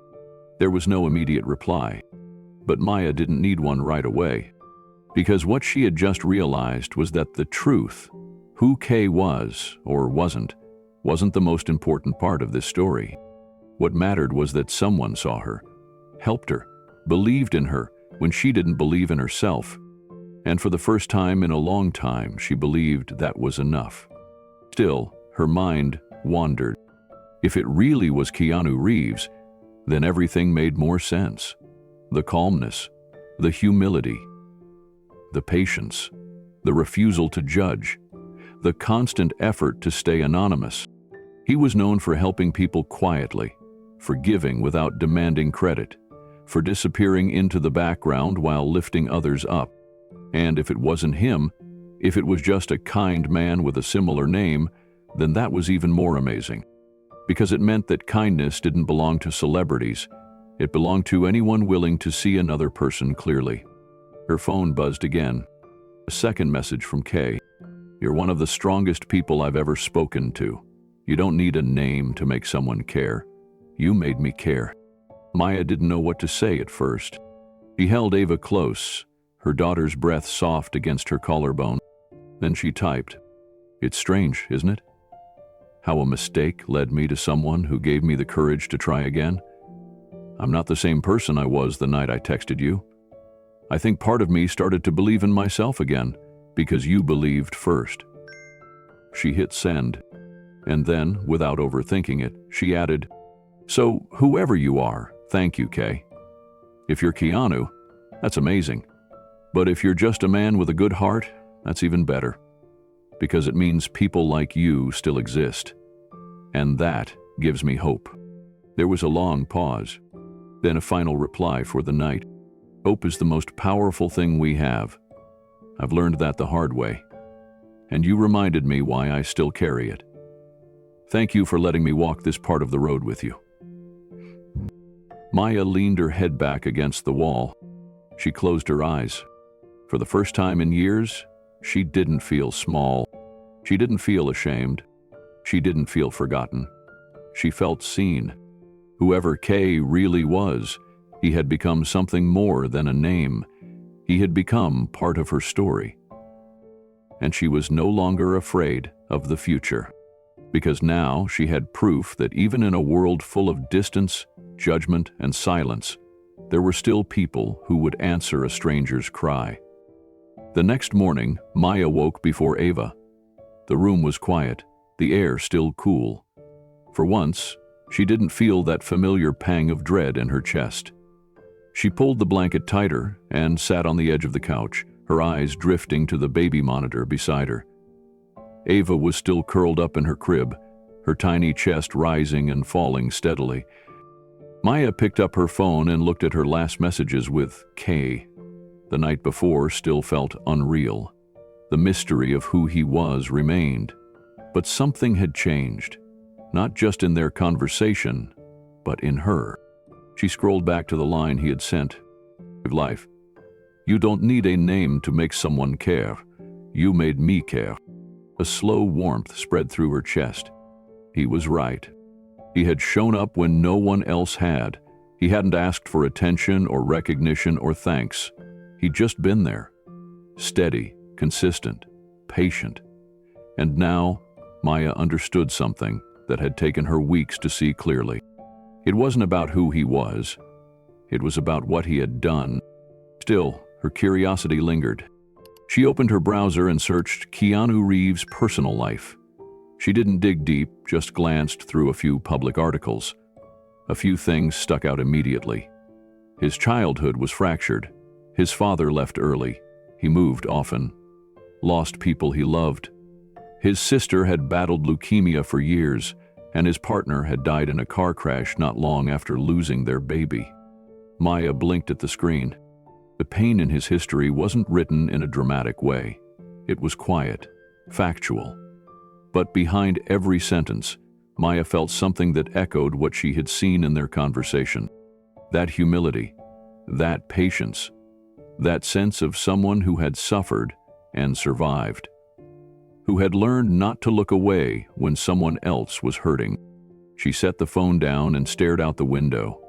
S1: There was no immediate reply, but Maya didn't need one right away. Because what she had just realized was that the truth, who Kay was or wasn't the most important part of this story. What mattered was that someone saw her, helped her, believed in her when she didn't believe in herself. And for the first time in a long time, she believed that was enough. Still, her mind wandered. If it really was Keanu Reeves, then everything made more sense. The calmness, the humility, the patience, the refusal to judge, the constant effort to stay anonymous. He was known for helping people quietly, for giving without demanding credit, for disappearing into the background while lifting others up. And if it wasn't him, if it was just a kind man with a similar name, then that was even more amazing. Because it meant that kindness didn't belong to celebrities, it belonged to anyone willing to see another person clearly. Her phone buzzed again. A second message from Kay. "You're one of the strongest people I've ever spoken to. You don't need a name to make someone care. You made me care." Maya didn't know what to say at first. She held Ava close, her daughter's breath soft against her collarbone. Then she typed, "It's strange, isn't it? How a mistake led me to someone who gave me the courage to try again. I'm not the same person I was the night I texted you. I think part of me started to believe in myself again, because you believed first." She hit send, and then, without overthinking it, she added, "So, whoever you are, thank you, Kay. If you're Keanu, that's amazing. But if you're just a man with a good heart, that's even better. Because it means people like you still exist. And that gives me hope." There was a long pause, then a final reply for the night. "Hope is the most powerful thing we have. I've learned that the hard way. And you reminded me why I still carry it. Thank you for letting me walk this part of the road with you." Maya leaned her head back against the wall. She closed her eyes. For the first time in years, she didn't feel small. She didn't feel ashamed. She didn't feel forgotten. She felt seen. Whoever Kay really was, he had become something more than a name. He had become part of her story. And she was no longer afraid of the future, because now she had proof that even in a world full of distance, judgment, and silence, there were still people who would answer a stranger's cry. The next morning, Maya woke before Ava. The room was quiet, the air still cool. For once, she didn't feel that familiar pang of dread in her chest. She pulled the blanket tighter and sat on the edge of the couch, her eyes drifting to the baby monitor beside her. Ava was still curled up in her crib, her tiny chest rising and falling steadily. Maya picked up her phone and looked at her last messages with Kay. The night before still felt unreal. The mystery of who he was remained. But something had changed, not just in their conversation, but in her. She scrolled back to the line he had sent. Life. You don't need a name to make someone care. You made me care. A slow warmth spread through her chest. He was right. He had shown up when no one else had. He hadn't asked for attention or recognition or thanks. He'd just been there. Steady, consistent, patient. And now, Maya understood something that had taken her weeks to see clearly. It wasn't about who he was. It was about what he had done. Still, her curiosity lingered. She opened her browser and searched Keanu Reeves' personal life. She didn't dig deep, just glanced through a few public articles. A few things stuck out immediately. His childhood was fractured. His father left early. He moved often. Lost people he loved. His sister had battled leukemia for years, and his partner had died in a car crash not long after losing their baby. Maya blinked at the screen. The pain in his history wasn't written in a dramatic way. It was quiet, factual. But behind every sentence, Maya felt something that echoed what she had seen in their conversation. That humility, that patience, that sense of someone who had suffered and survived, who had learned not to look away when someone else was hurting. She set the phone down and stared out the window.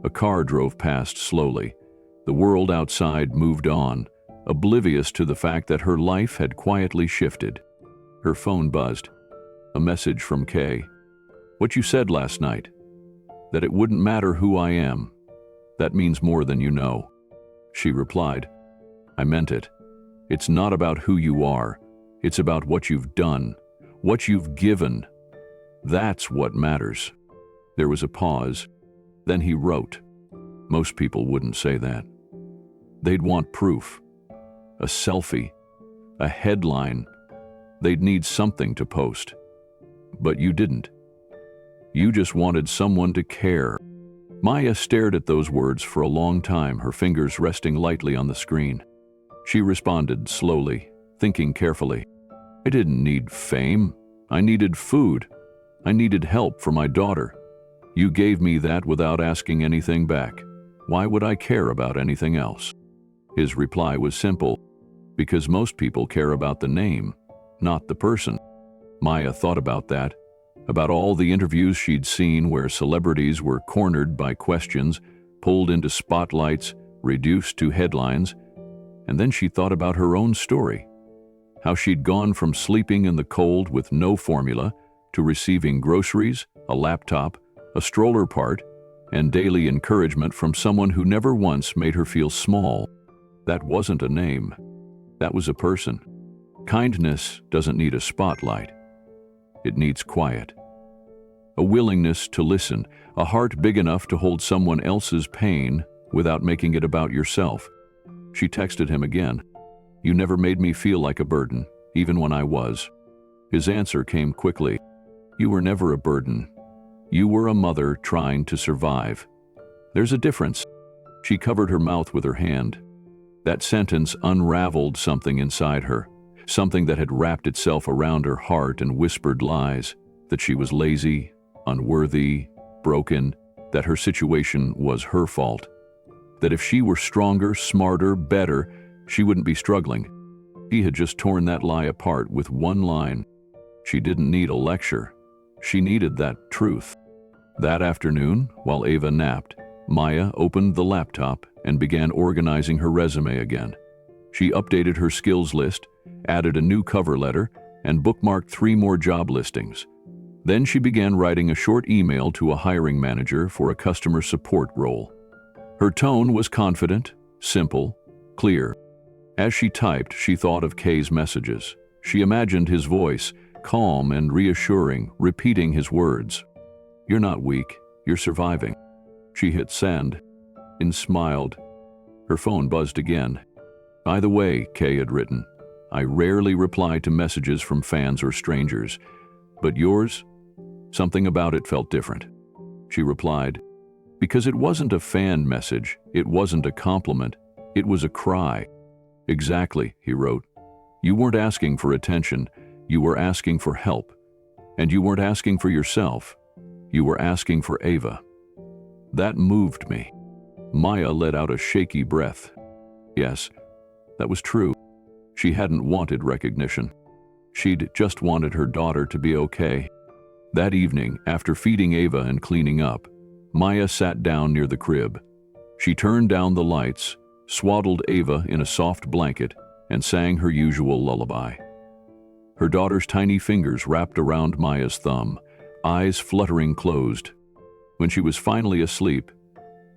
S1: A car drove past slowly. The world outside moved on, oblivious to the fact that her life had quietly shifted. Her phone buzzed. A message from Kay. What you said last night. That it wouldn't matter who I am. That means more than you know. She replied. I meant it. It's not about who you are. It's about what you've done, what you've given. That's what matters. There was a pause. Then he wrote. Most people wouldn't say that. They'd want proof. A selfie. A headline. They'd need something to post. But you didn't. You just wanted someone to care. Maya stared at those words for a long time, her fingers resting lightly on the screen. She responded slowly, thinking carefully. I didn't need fame. I needed food. I needed help for my daughter. You gave me that without asking anything back. Why would I care about anything else? His reply was simple. Because most people care about the name, not the person. Maya thought about that, about all the interviews she'd seen where celebrities were cornered by questions, pulled into spotlights, reduced to headlines, and then she thought about her own story, how she'd gone from sleeping in the cold with no formula to receiving groceries, a laptop, a stroller part, and daily encouragement from someone who never once made her feel small. That wasn't a name. That was a person. Kindness doesn't need a spotlight. It needs quiet. A willingness to listen, a heart big enough to hold someone else's pain without making it about yourself. She texted him again. You never made me feel like a burden, even when I was. His answer came quickly. You were never a burden. You were a mother trying to survive. There's a difference. She covered her mouth with her hand. That sentence unraveled something inside her, something that had wrapped itself around her heart and whispered lies, that she was lazy, unworthy, broken, that her situation was her fault, that if she were stronger, smarter, better, she wouldn't be struggling. He had just torn that lie apart with one line. She didn't need a lecture. She needed that truth. That afternoon, while Ava napped, Maya opened the laptop and began organizing her resume again. She updated her skills list, added a new cover letter, and bookmarked 3 more job listings. Then she began writing a short email to a hiring manager for a customer support role. Her tone was confident, simple, clear. As she typed, she thought of Kay's messages. She imagined his voice, calm and reassuring, repeating his words. You're not weak, you're surviving. She hit send and smiled. Her phone buzzed again. By the way, Kay had written, I rarely reply to messages from fans or strangers, but yours? Something about it felt different. She replied, because it wasn't a fan message, it wasn't a compliment, it was a cry. Exactly, he wrote. You weren't asking for attention, you were asking for help. And you weren't asking for yourself, you were asking for Ava. That moved me. Maya let out a shaky breath. Yes, that was true. She hadn't wanted recognition. She'd just wanted her daughter to be okay. That evening, after feeding Ava and cleaning up, Maya sat down near the crib. She turned down the lights, swaddled Ava in a soft blanket, and sang her usual lullaby. Her daughter's tiny fingers wrapped around Maya's thumb, eyes fluttering closed. When she was finally asleep,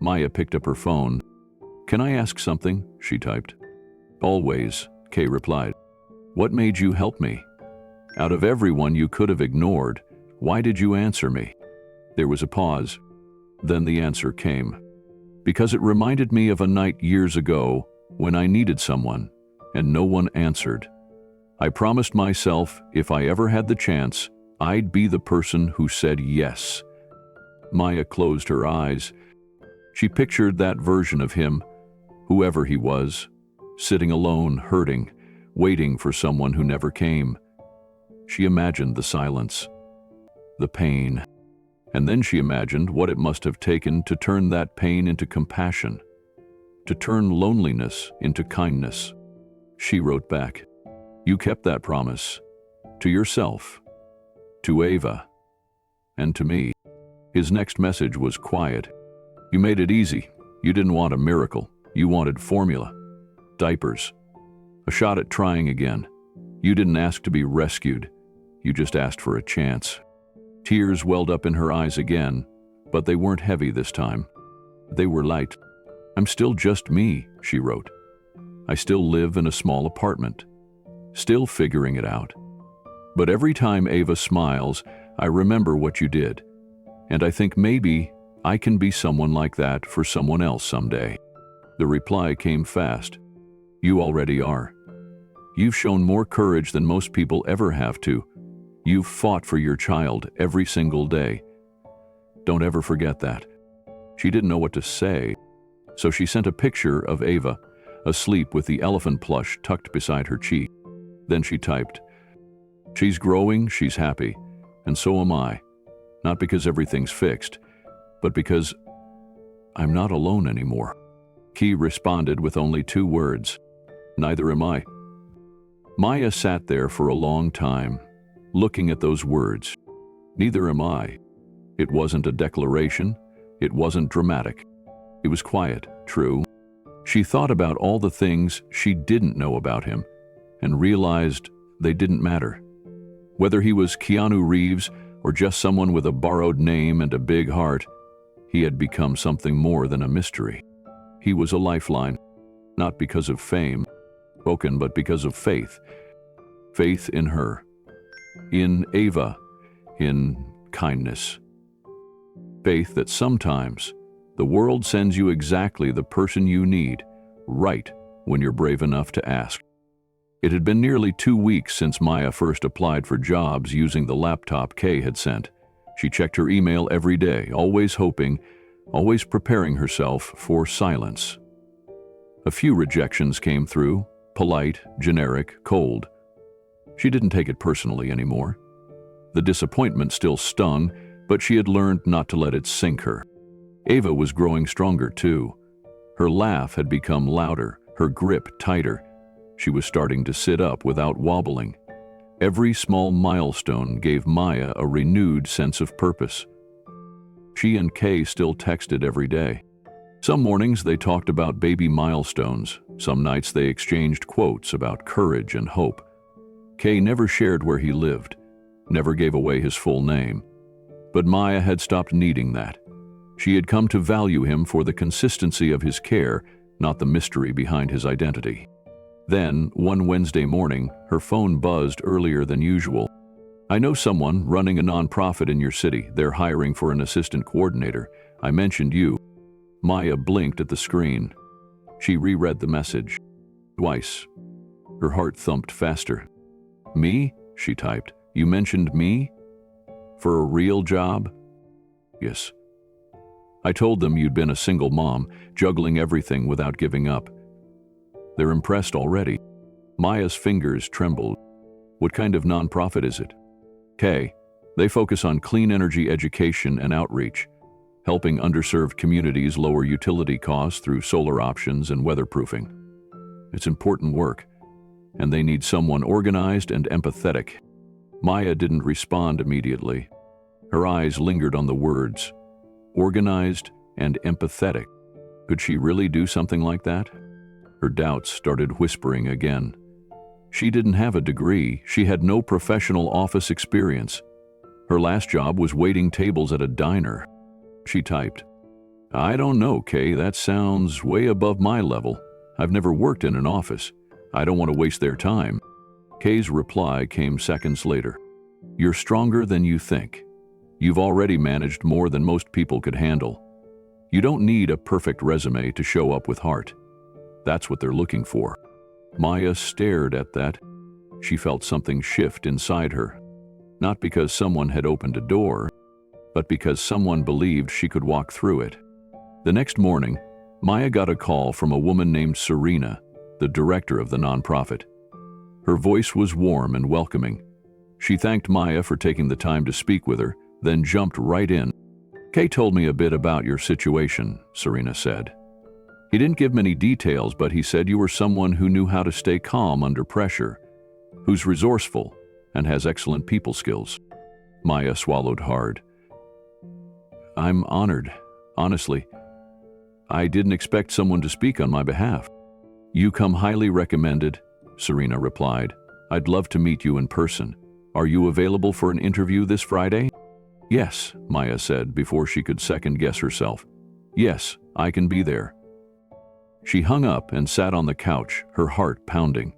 S1: Maya picked up her phone. "Can I ask something?" she typed. "Always," Kay replied. "What made you help me? Out of everyone you could have ignored, why did you answer me?" There was a pause. Then the answer came. "Because it reminded me of a night years ago when I needed someone, and no one answered. I promised myself if I ever had the chance, I'd be the person who said yes." Maya closed her eyes. She pictured that version of him, whoever he was, sitting alone, hurting, waiting for someone who never came. She imagined the silence, the pain, and then she imagined what it must have taken to turn that pain into compassion, to turn loneliness into kindness. She wrote back, "You kept that promise, to yourself, to Ava, and to me." His next message was quiet. "You made it easy. You didn't want a miracle. You wanted formula, diapers, a shot at trying again. You didn't ask to be rescued. You just asked for a chance." Tears welled up in her eyes again, but they weren't heavy this time. They were light. "I'm still just me," she wrote. "I still live in a small apartment, still figuring it out. But every time Ava smiles, I remember what you did, and I think maybe I can be someone like that for someone else someday." The reply came fast. "You already are. You've shown more courage than most people ever have to. You've fought for your child every single day. Don't ever forget that." She didn't know what to say, so she sent a picture of Ava, asleep with the elephant plush tucked beside her cheek. Then she typed, "She's growing, she's happy, and so am I. Not because everything's fixed, but because I'm not alone anymore." Key responded with only 2 words, "Neither am I." Maya sat there for a long time, looking at those words. Neither am I. It wasn't a declaration. It wasn't dramatic. It was quiet, true. She thought about all the things she didn't know about him and realized they didn't matter. Whether he was Keanu Reeves or just someone with a borrowed name and a big heart, he had become something more than a mystery. He was a lifeline, not because of fame, spoken, but because of faith. Faith in her, in Ava, in kindness. Faith that sometimes the world sends you exactly the person you need, right when you're brave enough to ask. It had been nearly 2 weeks since Maya first applied for jobs using the laptop Kay had sent. She checked her email every day, always hoping, always preparing herself for silence. A few rejections came through, polite, generic, cold. She didn't take it personally anymore. The disappointment still stung, but she had learned not to let it sink her. Ava was growing stronger too. Her laugh had become louder, her grip tighter. She was starting to sit up without wobbling. Every small milestone gave Maya a renewed sense of purpose. She and Kay still texted every day. Some mornings they talked about baby milestones. Some nights they exchanged quotes about courage and hope. Kay never shared where he lived, never gave away his full name. But Maya had stopped needing that. She had come to value him for the consistency of his care, not the mystery behind his identity. Then, one Wednesday morning, her phone buzzed earlier than usual. "I know someone running a nonprofit in your city. They're hiring for an assistant coordinator. I mentioned you." Maya blinked at the screen. She reread the message. Twice. Her heart thumped faster. "Me?" she typed. "You mentioned me? For a real job?" "Yes." "I told them you'd been a single mom, juggling everything without giving up. They're impressed already." Maya's fingers trembled. "What kind of nonprofit is it?" "Kay, they focus on clean energy education and outreach. helping underserved communities lower utility costs through solar options and weatherproofing. It's important work, and they need someone organized and empathetic. Maya didn't respond immediately. Her eyes lingered on the words, organized and empathetic. Could she really do something like that? Her doubts started whispering again. She didn't have a degree. She had no professional office experience. Her last job was waiting tables at a diner. She typed, "I don't know, Kay, that sounds way above my level. I've never worked in an office. I don't want to waste their time." Kay's reply came seconds later. "You're stronger than you think. You've already managed more than most people could handle. You don't need a perfect resume to show up with heart. That's what they're looking for." Maya stared at that. She felt something shift inside her. Not because someone had opened a door, but because someone believed she could walk through it. The next morning, Maya got a call from a woman named Serena, the director of the nonprofit. Her voice was warm and welcoming. She thanked Maya for taking the time to speak with her, then jumped right in. "Kay told me a bit about your situation," Serena said. "He didn't give many details, but he said you were someone who knew how to stay calm under pressure, who's resourceful, and has excellent people skills." Maya swallowed hard. "I'm honored, honestly. I didn't expect someone to speak on my behalf." "You come highly recommended," Serena replied. "I'd love to meet you in person. Are you available for an interview this Friday?" "Yes," Maya said before she could second-guess herself. "Yes, I can be there." She hung up and sat on the couch, her heart pounding.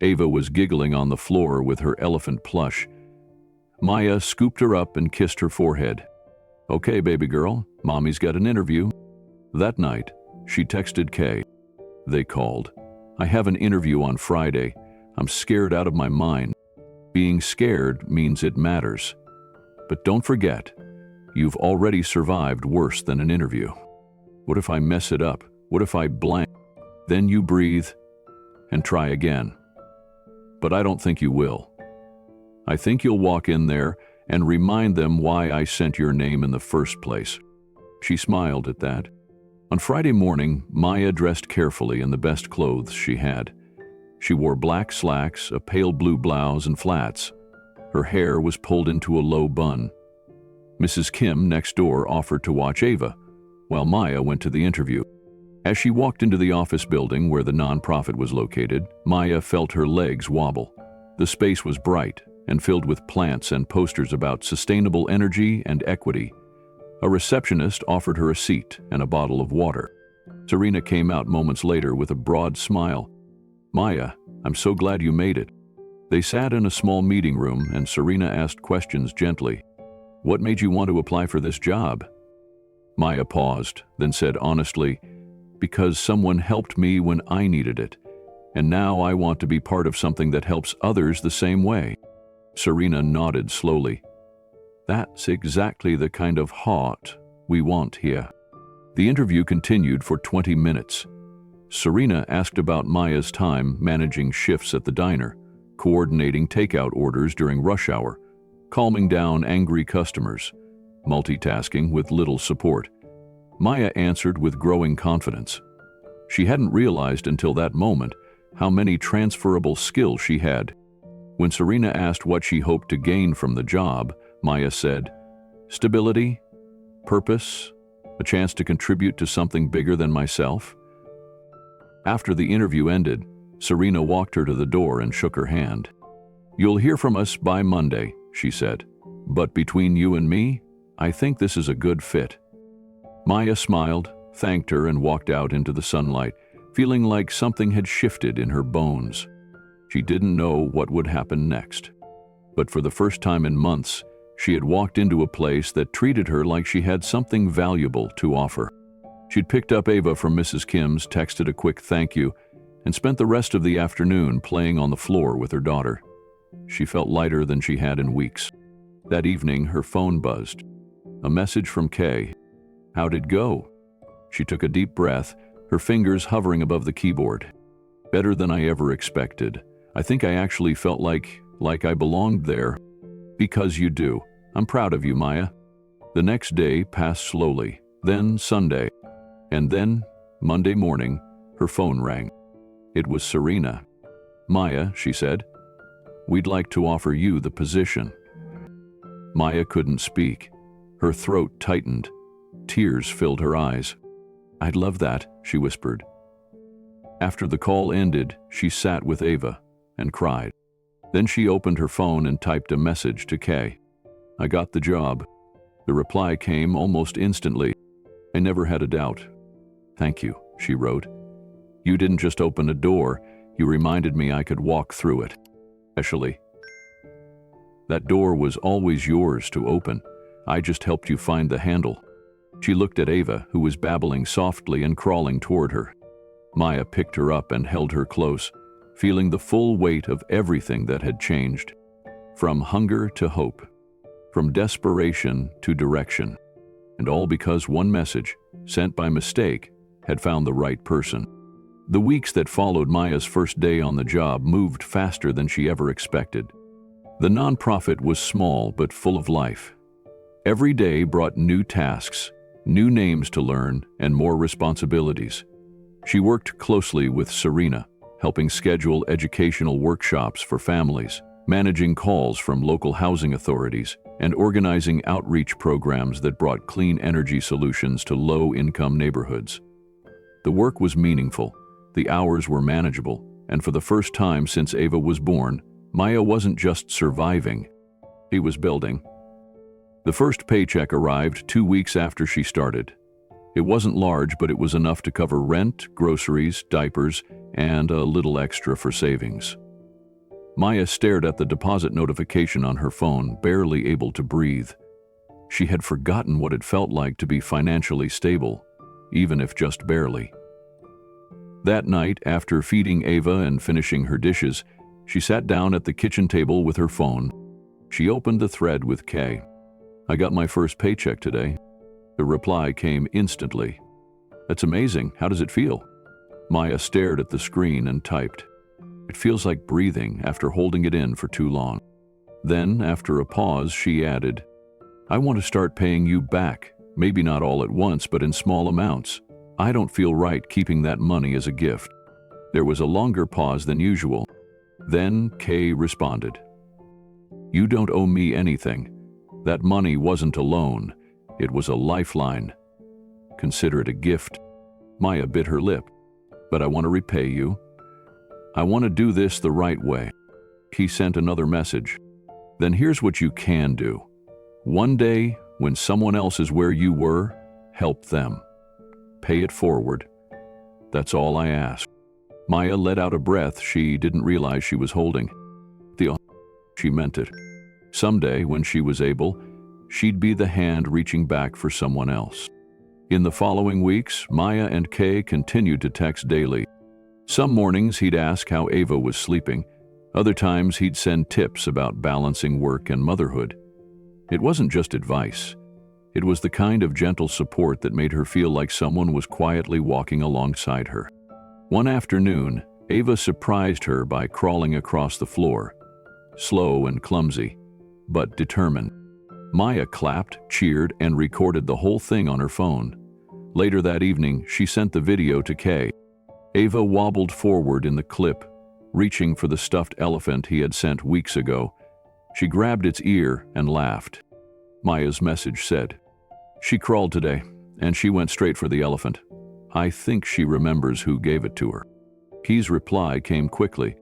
S1: Ava was giggling on the floor with her elephant plush. Maya scooped her up and kissed her forehead. "Okay, baby girl, Mommy's got an interview." That night, she texted Kay. They called. "I have an interview on Friday. I'm scared out of my mind." Being scared means it matters. But don't forget, you've already survived worse than an interview. What if I mess it up? What if I blank? Then you breathe and try again. But I don't think you will. I think you'll walk in there and remind them why I sent your name in the first place. She smiled at that. On Friday morning, Maya dressed carefully in the best clothes she had. She wore black slacks, a pale blue blouse, and flats. Her hair was pulled into a low bun. Mrs. Kim next door offered to watch Ava, while Maya went to the interview. As she walked into the office building where the nonprofit was located, Maya felt her legs wobble. The space was bright and filled with plants and posters about sustainable energy and equity. A receptionist offered her a seat and a bottle of water. Serena came out moments later with a broad smile. "Maya, I'm so glad you made it." They sat in a small meeting room and Serena asked questions gently. "What made you want to apply for this job?" Maya paused, then said honestly, "Because someone helped me when I needed it, and now I want to be part of something that helps others the same way." Serena nodded slowly. "That's exactly the kind of heart we want here." The interview continued for 20 minutes. Serena asked about Maya's time managing shifts at the diner, coordinating takeout orders during rush hour, calming down angry customers, multitasking with little support. Maya answered with growing confidence. She hadn't realized until that moment how many transferable skills she had. When Serena asked what she hoped to gain from the job, Maya said, "Stability, purpose, a chance to contribute to something bigger than myself." After the interview ended, Serena walked her to the door and shook her hand. "You'll hear from us by Monday," she said. "But between you and me, I think this is a good fit." Maya smiled, thanked her, and walked out into the sunlight, feeling like something had shifted in her bones. She didn't know what would happen next. But for the first time in months, she had walked into a place that treated her like she had something valuable to offer. She'd picked up Ava from Mrs. Kim's, texted a quick thank you, and spent the rest of the afternoon playing on the floor with her daughter. She felt lighter than she had in weeks. That evening, her phone buzzed. A message from Kay. "How'd it go?" She took a deep breath, her fingers hovering above the keyboard. "Better than I ever expected. I think I actually felt like I belonged there." "Because you do. I'm proud of you, Maya." The next day passed slowly, then Sunday, and then, Monday morning, her phone rang. It was Serena. "Maya," she said, "we'd like to offer you the position." Maya couldn't speak. Her throat tightened. Tears filled her eyes. "I'd love that," she whispered. After the call ended, she sat with Ava and cried. Then she opened her phone and typed a message to Kay. "I got the job." The reply came almost instantly. "I never had a doubt." "Thank you," she wrote. "You didn't just open a door, you reminded me I could walk through it. Especially. That door was always yours to open. I just helped you find the handle." She looked at Ava, who was babbling softly and crawling toward her. Maya picked her up and held her close, feeling the full weight of everything that had changed. From hunger to hope. From desperation to direction. And all because one message, sent by mistake, had found the right person. The weeks that followed Maya's first day on the job moved faster than she ever expected. The nonprofit was small but full of life. Every day brought new tasks, new names to learn, and more responsibilities. She worked closely with Serena, helping schedule educational workshops for families, managing calls from local housing authorities, and organizing outreach programs that brought clean energy solutions to low-income neighborhoods. The work was meaningful, the hours were manageable, and for the first time since Ava was born, Maya wasn't just surviving, she was building. The first paycheck arrived 2 weeks after she started. It wasn't large, but it was enough to cover rent, groceries, diapers, and a little extra for savings. Maya stared at the deposit notification on her phone, barely able to breathe. She had forgotten what it felt like to be financially stable, even if just barely. That night, after feeding Ava and finishing her dishes, she sat down at the kitchen table with her phone. She opened the thread with Kay. "I got my first paycheck today." The reply came instantly. "That's amazing. How does it feel?" Maya stared at the screen and typed. "It feels like breathing after holding it in for too long." Then, after a pause, she added, "I want to start paying you back, maybe not all at once, but in small amounts. I don't feel right keeping that money as a gift." There was a longer pause than usual. Then Kay responded, "You don't owe me anything. That money wasn't a loan. It was a lifeline. Consider it a gift." Maya bit her lip. "But I want to repay you. I want to do this the right way." He sent another message. "Then here's what you can do. One day, when someone else is where you were, help them. Pay it forward. That's all I ask." Maya let out a breath she didn't realize she was holding. She meant it. Someday, when she was able, she'd be the hand reaching back for someone else. In the following weeks, Maya and Kay continued to text daily. Some mornings he'd ask how Ava was sleeping. Other times he'd send tips about balancing work and motherhood. It wasn't just advice. It was the kind of gentle support that made her feel like someone was quietly walking alongside her. One afternoon, Ava surprised her by crawling across the floor, slow and clumsy, but determined. Maya clapped, cheered, and recorded the whole thing on her phone. Later that evening, she sent the video to Kay. Ava wobbled forward in the clip, reaching for the stuffed elephant he had sent weeks ago. She grabbed its ear and laughed. Maya's message said, "She crawled today, and she went straight for the elephant. I think she remembers who gave it to her." Kay's reply came quickly.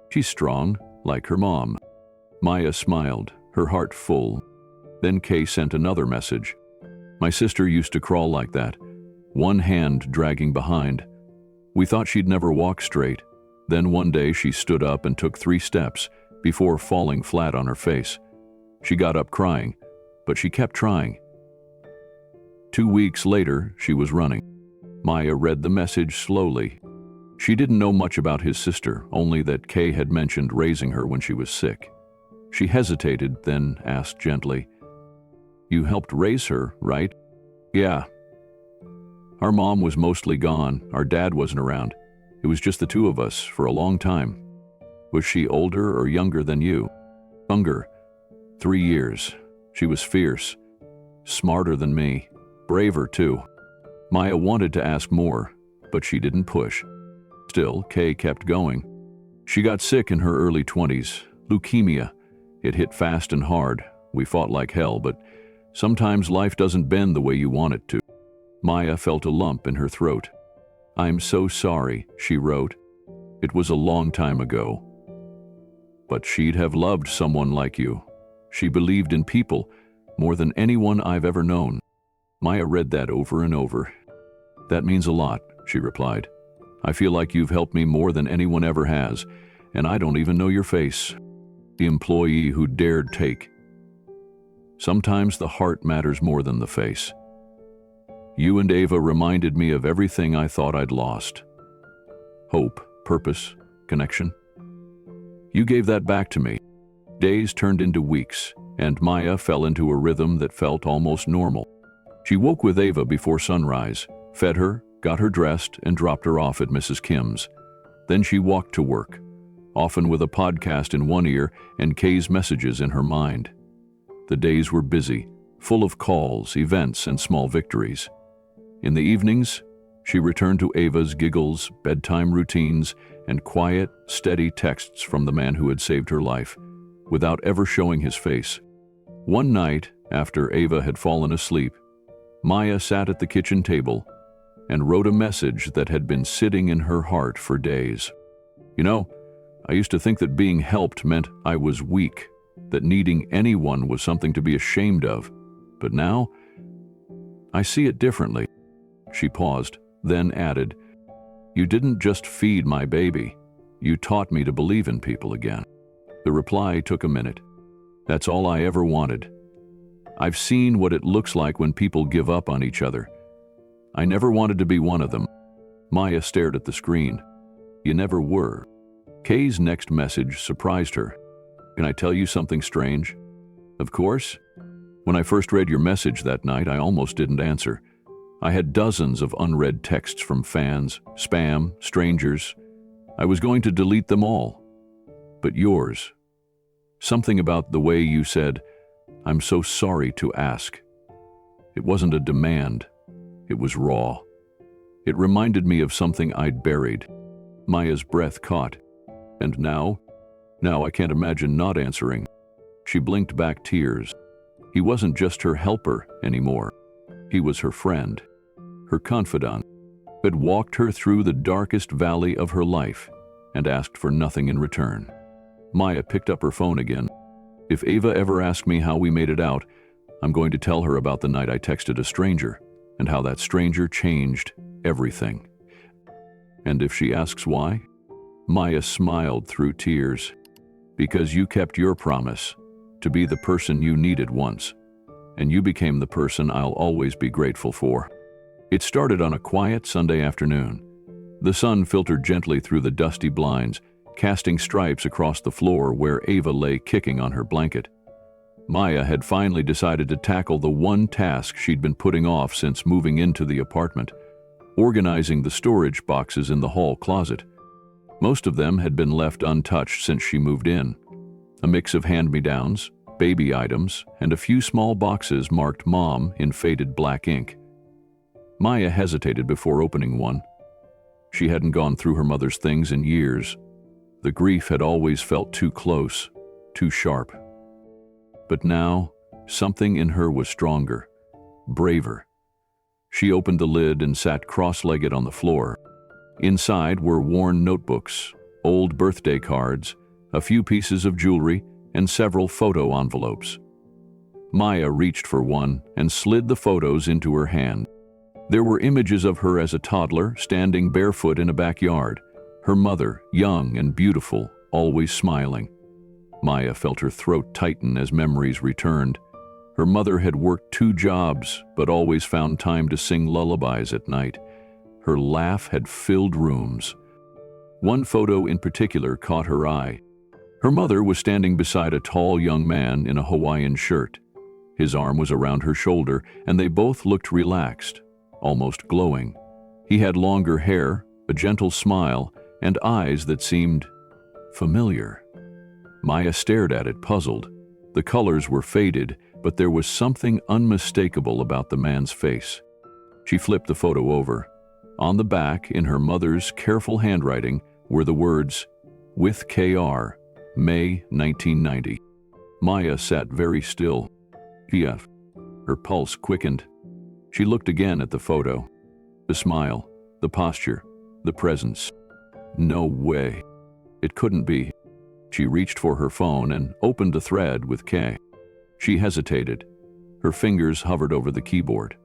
S1: "She's strong, like her mom." Maya smiled, her heart full. Then Kay sent another message. "My sister used to crawl like that, one hand dragging behind. We thought she'd never walk straight. Then one day she stood up and took 3 steps before falling flat on her face. She got up crying, but she kept trying. 2 weeks later, she was running." Maya read the message slowly. She didn't know much about his sister, only that Kay had mentioned raising her when she was sick. She hesitated, then asked gently, "You helped raise her, right?" "Yeah. Our mom was mostly gone, our dad wasn't around. It was just the 2 of us for a long time." "Was she older or younger than you?" "Younger. 3 years. She was fierce. Smarter than me. Braver, too. Maya wanted to ask more, but she didn't push. Still, Kay kept going. She got sick in her early 20s. Leukemia. It hit fast and hard. We fought like hell, but sometimes life doesn't bend the way you want it to. Maya felt a lump in her throat. "I'm so sorry," she wrote. "It was a long time ago. But she'd have loved someone like you. She believed in people more than anyone I've ever known." Maya read that over and over. "That means a lot," she replied. "I feel like you've helped me more than anyone ever has, and I don't even know your face. The employee who dared take. Sometimes the heart matters more than the face. You and Ava reminded me of everything I thought I'd lost. Hope, purpose, connection. You gave that back to me." Days turned into weeks, and Maya fell into a rhythm that felt almost normal. She woke with Ava before sunrise, fed her, got her dressed, and dropped her off at Mrs. Kim's. Then she walked to work, often with a podcast in one ear and Kay's messages in her mind. The days were busy, full of calls, events, and small victories. In the evenings, she returned to Ava's giggles, bedtime routines, and quiet, steady texts from the man who had saved her life, without ever showing his face. One night, after Ava had fallen asleep, Maya sat at the kitchen table and wrote a message that had been sitting in her heart for days. "You know, I used to think that being helped meant I was weak, that needing anyone was something to be ashamed of. But now, I see it differently." She paused, then added, "You didn't just feed my baby. You taught me to believe in people again." The reply took a minute. "That's all I ever wanted. I've seen what it looks like when people give up on each other. I never wanted to be one of them." Maya stared at the screen. "You never were." Kay's next message surprised her. "Can I tell you something strange?" "Of course." "When I first read your message that night, I almost didn't answer. I had dozens of unread texts from fans, spam, strangers. I was going to delete them all. But yours. Something about the way you said, 'I'm so sorry to ask.' It wasn't a demand. It was raw. It reminded me of something I'd buried." Maya's breath caught. "And now I can't imagine not answering." She blinked back tears. He wasn't just her helper anymore. He was her friend, her confidant, had walked her through the darkest valley of her life and asked for nothing in return. Maya picked up her phone again. "If Ava ever asks me how we made it out, I'm going to tell her about the night I texted a stranger and how that stranger changed everything. And if she asks why?" Maya smiled through tears. "Because you kept your promise to be the person you needed once, and you became the person I'll always be grateful for." It started on a quiet Sunday afternoon. The sun filtered gently through the dusty blinds, casting stripes across the floor where Ava lay kicking on her blanket. Maya had finally decided to tackle the one task she'd been putting off since moving into the apartment, organizing the storage boxes in the hall closet. Most of them had been left untouched since she moved in. A mix of hand-me-downs, baby items, and a few small boxes marked Mom in faded black ink. Maya hesitated before opening one. She hadn't gone through her mother's things in years. The grief had always felt too close, too sharp. But now, something in her was stronger, braver. She opened the lid and sat cross-legged on the floor. Inside were worn notebooks, old birthday cards, a few pieces of jewelry, and several photo envelopes. Maya reached for one and slid the photos into her hand. There were images of her as a toddler, standing barefoot in a backyard. Her mother, young and beautiful, always smiling. Maya felt her throat tighten as memories returned. Her mother had worked 2 jobs, but always found time to sing lullabies at night. Her laugh had filled rooms. One photo in particular caught her eye. Her mother was standing beside a tall young man in a Hawaiian shirt. His arm was around her shoulder, and they both looked relaxed, almost glowing. He had longer hair, a gentle smile, and eyes that seemed familiar. Maya stared at it, puzzled. The colors were faded, but there was something unmistakable about the man's face. She flipped the photo over. On the back, in her mother's careful handwriting, were the words, "With KR, May 1990. Maya sat very still. PF. Her pulse quickened. She looked again at the photo. The smile, the posture, the presence. No way. It couldn't be. She reached for her phone and opened the thread with K. She hesitated. Her fingers hovered over the keyboard.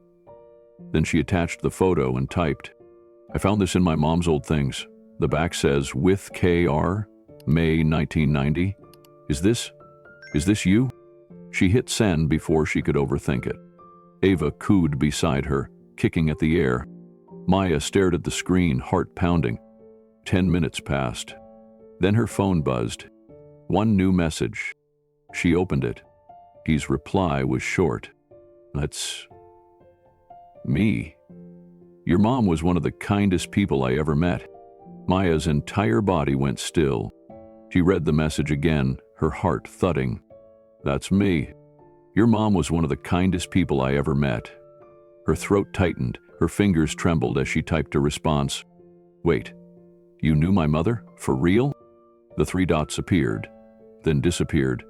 S1: Then she attached the photo and typed, "I found this in my mom's old things. The back says, with KR, May 1990. Is this you?" She hit send before she could overthink it. Ava cooed beside her, kicking at the air. Maya stared at the screen, heart pounding. 10 minutes passed. Then her phone buzzed. One new message. She opened it. His reply was short. "That's me. Your mom was one of the kindest people I ever met." Maya's entire body went still. She read the message again, her heart thudding. "That's me. Your mom was one of the kindest people I ever met." Her throat tightened, her fingers trembled as she typed a response. "Wait, you knew my mother? For real?" The 3 dots appeared, then disappeared,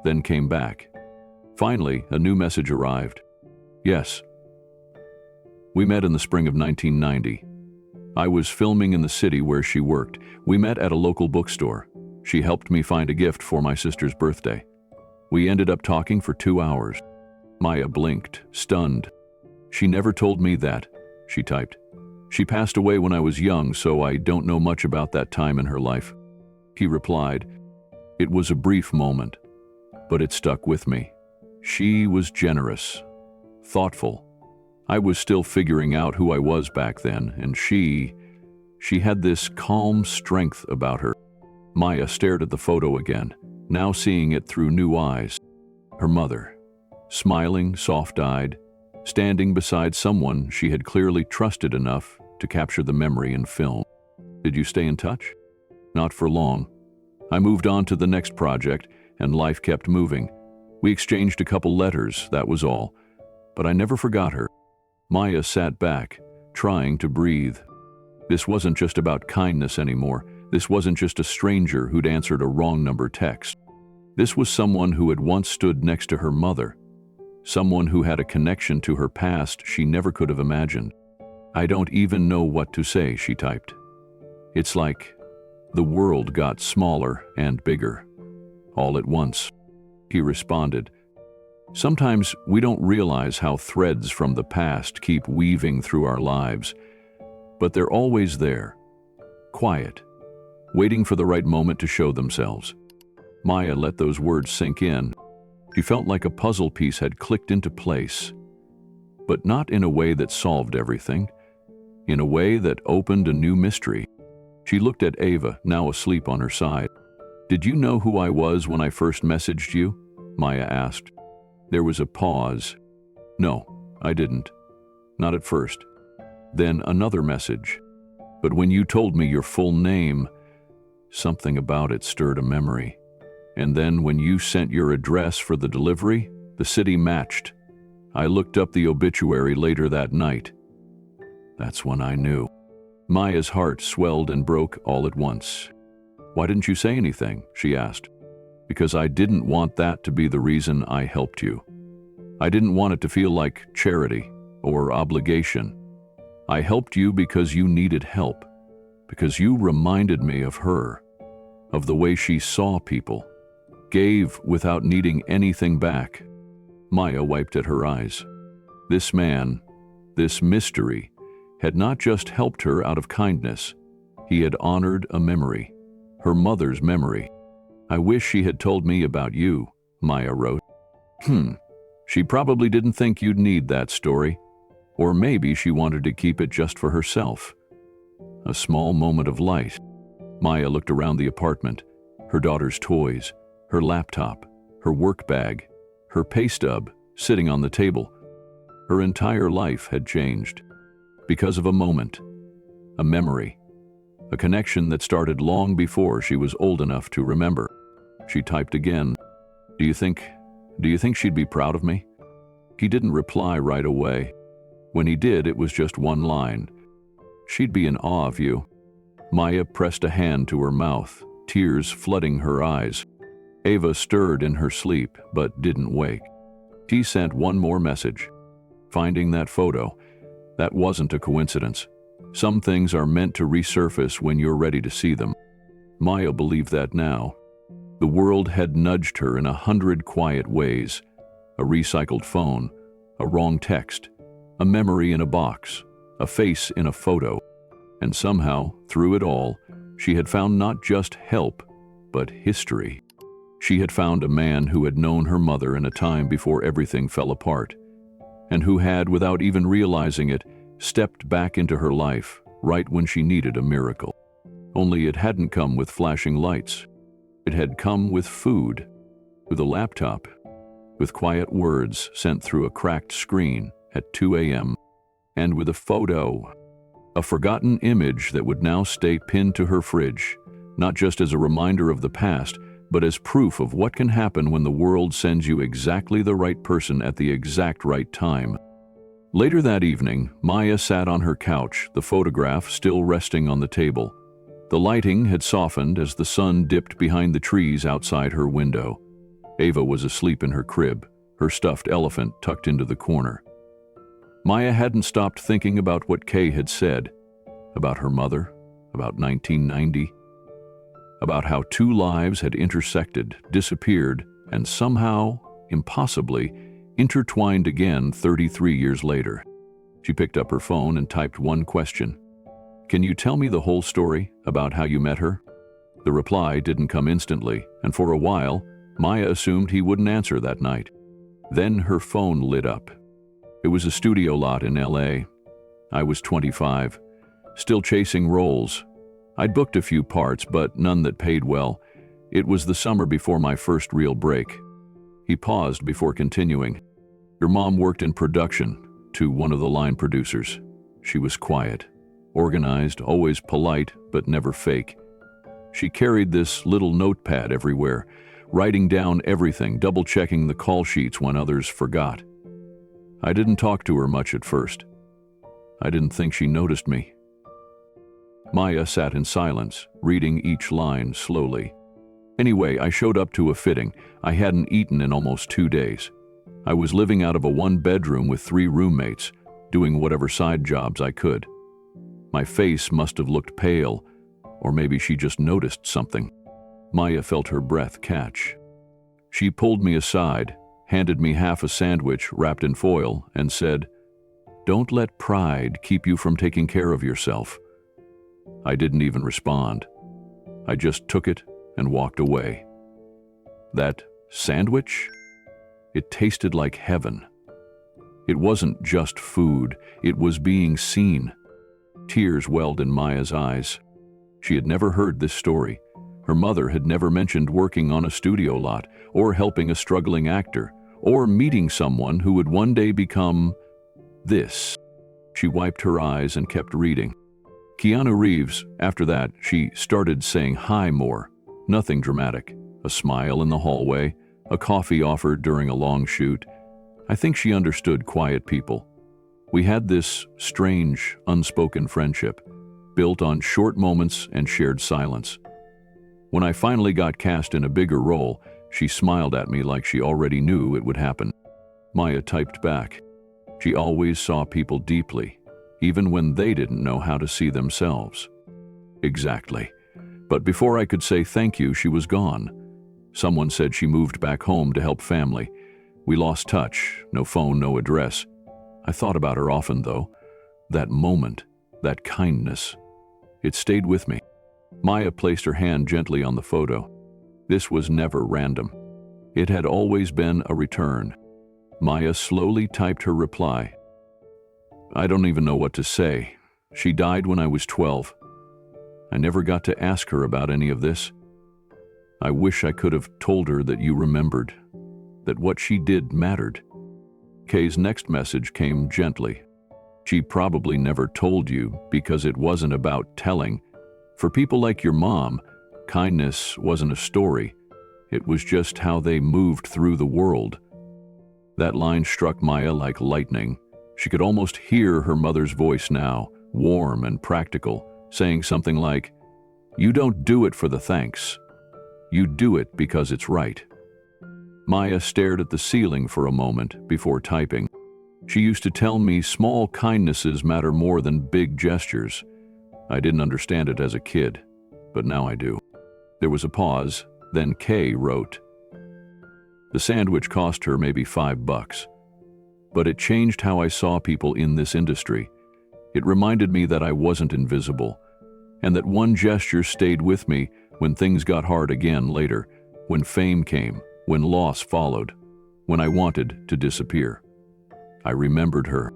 S1: then came back. Finally, a new message arrived. "Yes. We met in the spring of 1990. I was filming in the city where she worked. We met at a local bookstore. She helped me find a gift for my sister's birthday. We ended up talking for 2 hours. Maya blinked, stunned. "She never told me that," she typed. "She passed away when I was young, so I don't know much about that time in her life." He replied, "It was a brief moment, but it stuck with me. She was generous, thoughtful. I was still figuring out who I was back then, and she had this calm strength about her." Maya stared at the photo again, now seeing it through new eyes. Her mother, smiling, soft-eyed, standing beside someone she had clearly trusted enough to capture the memory in film. "Did you stay in touch?" "Not for long. I moved on to the next project, and life kept moving. We exchanged a couple letters, that was all. But I never forgot her." Maya sat back, trying to breathe. This wasn't just about kindness anymore. This wasn't just a stranger who'd answered a wrong number text. This was someone who had once stood next to her mother, someone who had a connection to her past she never could have imagined. "I don't even know what to say," she typed. "It's like the world got smaller and bigger, all at once." He responded, "Sometimes we don't realize how threads from the past keep weaving through our lives, but they're always there, quiet, waiting for the right moment to show themselves." Maya let those words sink in. She felt like a puzzle piece had clicked into place, but not in a way that solved everything, in a way that opened a new mystery. She looked at Ava, now asleep on her side. "Did you know who I was when I first messaged you?" Maya asked. There was a pause. "No, I didn't. Not at first." Then another message. "But when you told me your full name, something about it stirred a memory. And then when you sent your address for the delivery, the city matched. I looked up the obituary later that night. That's when I knew." Maya's heart swelled and broke all at once. "Why didn't you say anything?" she asked. "Because I didn't want that to be the reason I helped you. I didn't want it to feel like charity or obligation. I helped you because you needed help, because you reminded me of her, of the way she saw people, gave without needing anything back." Maya wiped at her eyes. This man, this mystery, had not just helped her out of kindness. He had honored a memory, her mother's memory. "I wish she had told me about you," Maya wrote. She probably didn't think you'd need that story. Or maybe she wanted to keep it just for herself. A small moment of light. Maya looked around the apartment, her daughter's toys, her laptop, her work bag, her pay stub sitting on the table. Her entire life had changed. Because of a moment, a memory, a connection that started long before she was old enough to remember. She typed again, "Do you think Do you think she'd be proud of me? He didn't reply right away. When he did, it was just one line. She'd be in awe of you. Maya pressed a hand to her mouth, tears flooding her eyes. Ava stirred in her sleep, but didn't wake. She sent one more message. Finding that photo, that wasn't a coincidence. Some things are meant to resurface when you're ready to see them. Maya believed that now. The world had nudged her in 100 quiet ways. A recycled phone, a wrong text, a memory in a box, a face in a photo. And somehow, through it all, she had found not just help, but history. She had found a man who had known her mother in a time before everything fell apart, and who had, without even realizing it, stepped back into her life right when she needed a miracle. Only it hadn't come with flashing lights. It had come with food, with a laptop, with quiet words sent through a cracked screen at 2 a.m., and with a photo, a forgotten image that would now stay pinned to her fridge, not just as a reminder of the past, but as proof of what can happen when the world sends you exactly the right person at the exact right time. Later that evening, Maya sat on her couch, the photograph still resting on the table. The lighting had softened as the sun dipped behind the trees outside her window. Ava was asleep in her crib, her stuffed elephant tucked into the corner. Maya hadn't stopped thinking about what Kay had said, about her mother, about 1990, about how two lives had intersected, disappeared, and somehow, impossibly, intertwined again 33 years later. She picked up her phone and typed one question. "Can you tell me the whole story about how you met her?" The reply didn't come instantly, and for a while, Maya assumed he wouldn't answer that night. Then her phone lit up. It was a studio lot in LA. I was 25, still chasing roles. I'd booked a few parts, but none that paid well. It was the summer before my first real break. He paused before continuing. "Your mom worked in production," to one of the line producers. She was quiet, organized, always polite, but never fake. She carried this little notepad everywhere, writing down everything, double-checking the call sheets when others forgot. I didn't talk to her much at first. I didn't think she noticed me. Maya sat in silence, reading each line slowly. Anyway, I showed up to a fitting. I hadn't eaten in almost 2 days. I was living out of a one-bedroom with 3 roommates, doing whatever side jobs I could. My face must have looked pale, or maybe she just noticed something. Maya felt her breath catch. She pulled me aside, handed me half a sandwich wrapped in foil, and said, "Don't let pride keep you from taking care of yourself." I didn't even respond. I just took it and walked away. That sandwich? It tasted like heaven. It wasn't just food, it was being seen. Tears welled in Maya's eyes. She had never heard this story. Her mother had never mentioned working on a studio lot, or helping a struggling actor, or meeting someone who would one day become this. She wiped her eyes and kept reading. Keanu Reeves. After that, she started saying hi more. Nothing dramatic. A smile in the hallway, a coffee offered during a long shoot. I think she understood quiet people. We had this strange, unspoken friendship, built on short moments and shared silence. When I finally got cast in a bigger role, she smiled at me like she already knew it would happen. Maya typed back. She always saw people deeply, even when they didn't know how to see themselves. Exactly. But before I could say thank you, she was gone. Someone said she moved back home to help family. We lost touch, no phone, no address. I thought about her often, though. That moment, that kindness, it stayed with me. Maya placed her hand gently on the photo. This was never random. It had always been a return. Maya slowly typed her reply. I don't even know what to say. She died when I was 12. I never got to ask her about any of this. I wish I could have told her that you remembered, that what she did mattered. Kay's next message came gently. She probably never told you because it wasn't about telling. For people like your mom, kindness wasn't a story. It was just how they moved through the world, That line struck Maya like lightning. She could almost hear her mother's voice now, warm and practical, saying something like, "You don't do it for the thanks. You do it because it's right." Maya stared at the ceiling for a moment before typing. She used to tell me small kindnesses matter more than big gestures. I didn't understand it as a kid, but now I do. There was a pause, then Kay wrote. The sandwich cost her maybe $5, but it changed how I saw people in this industry. It reminded me that I wasn't invisible, and that one gesture stayed with me when things got hard again later, when fame came, when loss followed, when I wanted to disappear. I remembered her.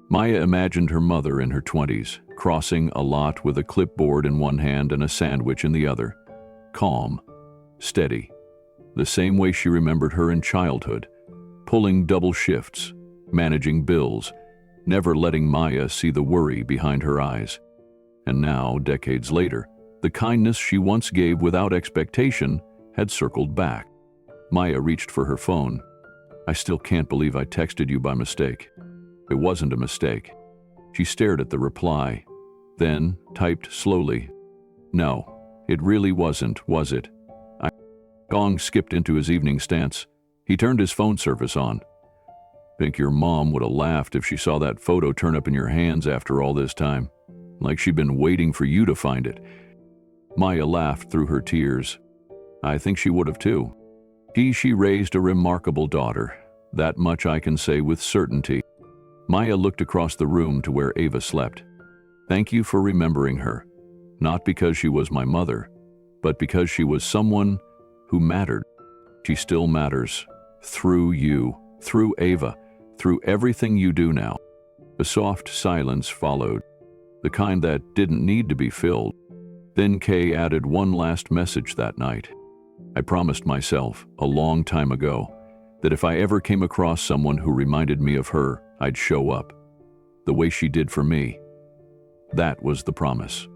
S1: Maya imagined her mother in her 20s, crossing a lot with a clipboard in one hand and a sandwich in the other. Calm, steady, the same way she remembered her in childhood, pulling double shifts, managing bills, never letting Maya see the worry behind her eyes. And now, decades later, the kindness she once gave without expectation had circled back. Maya reached for her phone. "I still can't believe I texted you by mistake." It wasn't a mistake. She stared at the reply, then typed slowly, "No, it really wasn't, was it?" Gong skipped into his evening stance. He turned his phone service on. "Think your mom would have laughed if she saw that photo turn up in your hands after all this time, like she'd been waiting for you to find it." Maya laughed through her tears. "I think she would have too. She raised a remarkable daughter. That much I can say with certainty." Maya looked across the room to where Ava slept. "Thank you for remembering her. Not because she was my mother, but because she was someone who mattered. She still matters. Through you, through Ava, through everything you do now." A soft silence followed, the kind that didn't need to be filled. Then Kay added one last message that night. "I promised myself, a long time ago, that if I ever came across someone who reminded me of her, I'd show up. The way she did for me. That was the promise.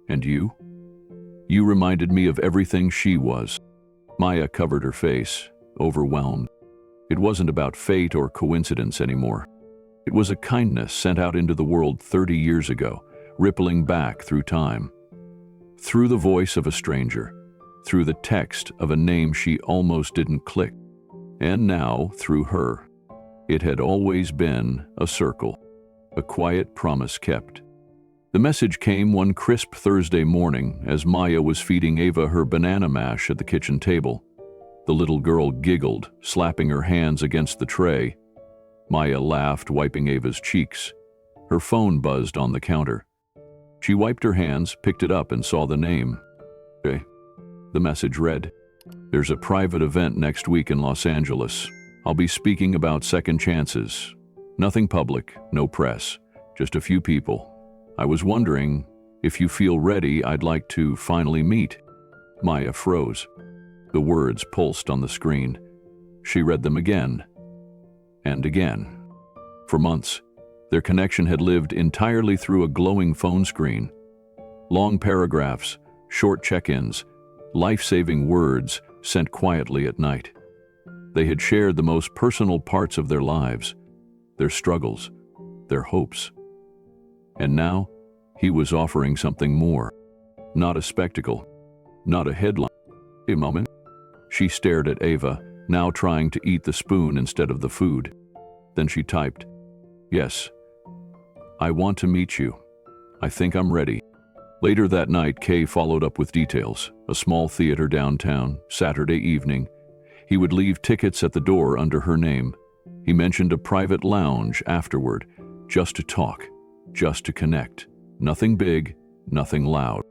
S1: And you? You reminded me of everything she was." Maya covered her face, overwhelmed. It wasn't about fate or coincidence anymore. It was a kindness sent out into the world 30 years ago, rippling back through time. Through the voice of a stranger, through the text of a name she almost didn't click, and now through her. It had always been a circle, a quiet promise kept. The message came one crisp Thursday morning as Maya was feeding Ava her banana mash at the kitchen table. The little girl giggled, slapping her hands against the tray. Maya laughed, wiping Ava's cheeks. Her phone buzzed on the counter. She wiped her hands, picked it up, and saw the name. "Okay." The message read, "There's a private event next week in Los Angeles. I'll be speaking about second chances. Nothing public, no press, just a few people. I was wondering, if you feel ready, I'd like to finally meet." Maya froze. The words pulsed on the screen. She read them again and again. For months, their connection had lived entirely through a glowing phone screen. Long paragraphs, short check-ins, life-saving words sent quietly at night. They had shared the most personal parts of their lives, their struggles, their hopes. And now, he was offering something more. Not a spectacle, not a headline. A moment. She stared at Ava, now trying to eat the spoon instead of the food. Then she typed, "Yes, I want to meet you. I think I'm ready." Later that night, Kay followed up with details. A small theater downtown, Saturday evening. He would leave tickets at the door under her name. He mentioned a private lounge afterward, just to talk, just to connect. Nothing big, nothing loud.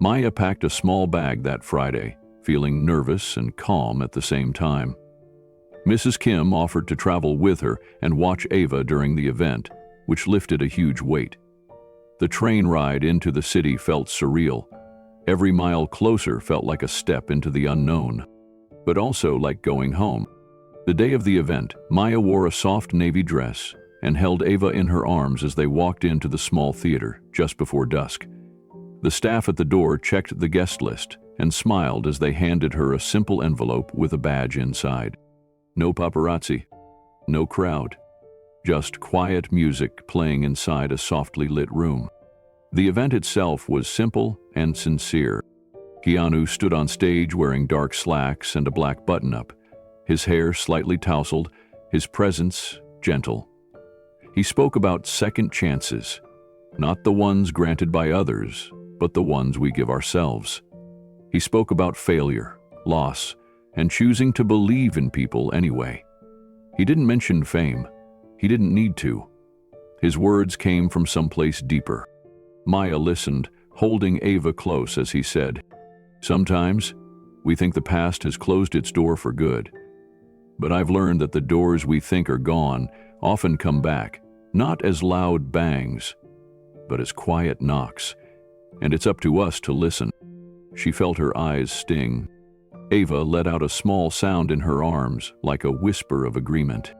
S1: Maya packed a small bag that Friday, feeling nervous and calm at the same time. Mrs. Kim offered to travel with her and watch Ava during the event, which lifted a huge weight. The train ride into the city felt surreal. Every mile closer felt like a step into the unknown, but also like going home. The day of the event, Maya wore a soft navy dress and held Ava in her arms as they walked into the small theater just before dusk. The staff at the door checked the guest list and smiled as they handed her a simple envelope with a badge inside. "No paparazzi." No crowd. Just quiet music playing inside a softly lit room. The event itself was simple and sincere. Keanu stood on stage wearing dark slacks and a black button-up, his hair slightly tousled, his presence gentle. He spoke about second chances, not the ones granted by others, but the ones we give ourselves. He spoke about failure, loss, and choosing to believe in people anyway. He didn't mention fame. He didn't need to. His words came from someplace deeper. Maya listened, holding Ava close as he said, "Sometimes we think the past has closed its door for good. But I've learned that the doors we think are gone often come back, not as loud bangs, but as quiet knocks, and it's up to us to listen." She felt her eyes sting. Ava let out a small sound in her arms, like a whisper of agreement.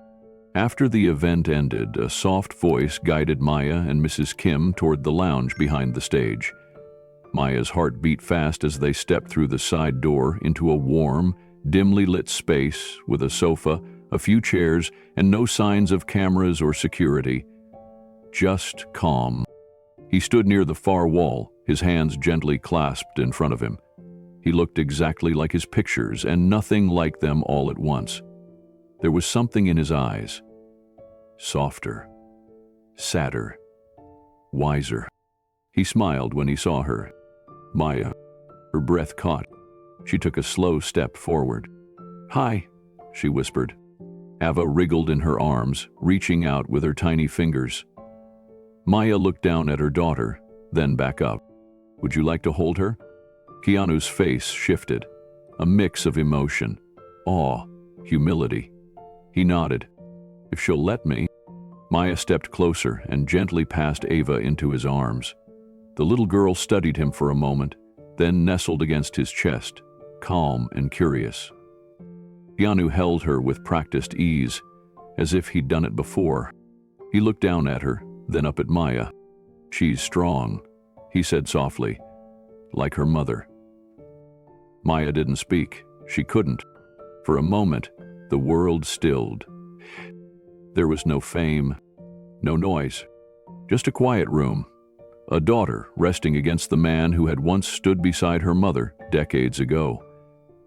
S1: After the event ended, a soft voice guided Maya and Mrs. Kim toward the lounge behind the stage. Maya's heart beat fast as they stepped through the side door into a warm, dimly lit space with a sofa, a few chairs, and no signs of cameras or security. Just calm. He stood near the far wall, his hands gently clasped in front of him. He looked exactly like his pictures and nothing like them all at once. There was something in his eyes. Softer, sadder, wiser. He smiled when he saw her. Maya, her breath caught. She took a slow step forward. "Hi," she whispered. Ava wriggled in her arms, reaching out with her tiny fingers. Maya looked down at her daughter, then back up. "Would you like to hold her?" Keanu's face shifted, a mix of emotion, awe, humility. He nodded. "If she'll let me." Maya stepped closer and gently passed Ava into his arms. The little girl studied him for a moment, then nestled against his chest, calm and curious. Keanu held her with practiced ease, as if he'd done it before. He looked down at her, then up at Maya. "She's strong," he said softly, "like her mother." Maya didn't speak. She couldn't. For a moment, the world stilled. There was no fame, no noise, just a quiet room. A daughter resting against the man who had once stood beside her mother decades ago.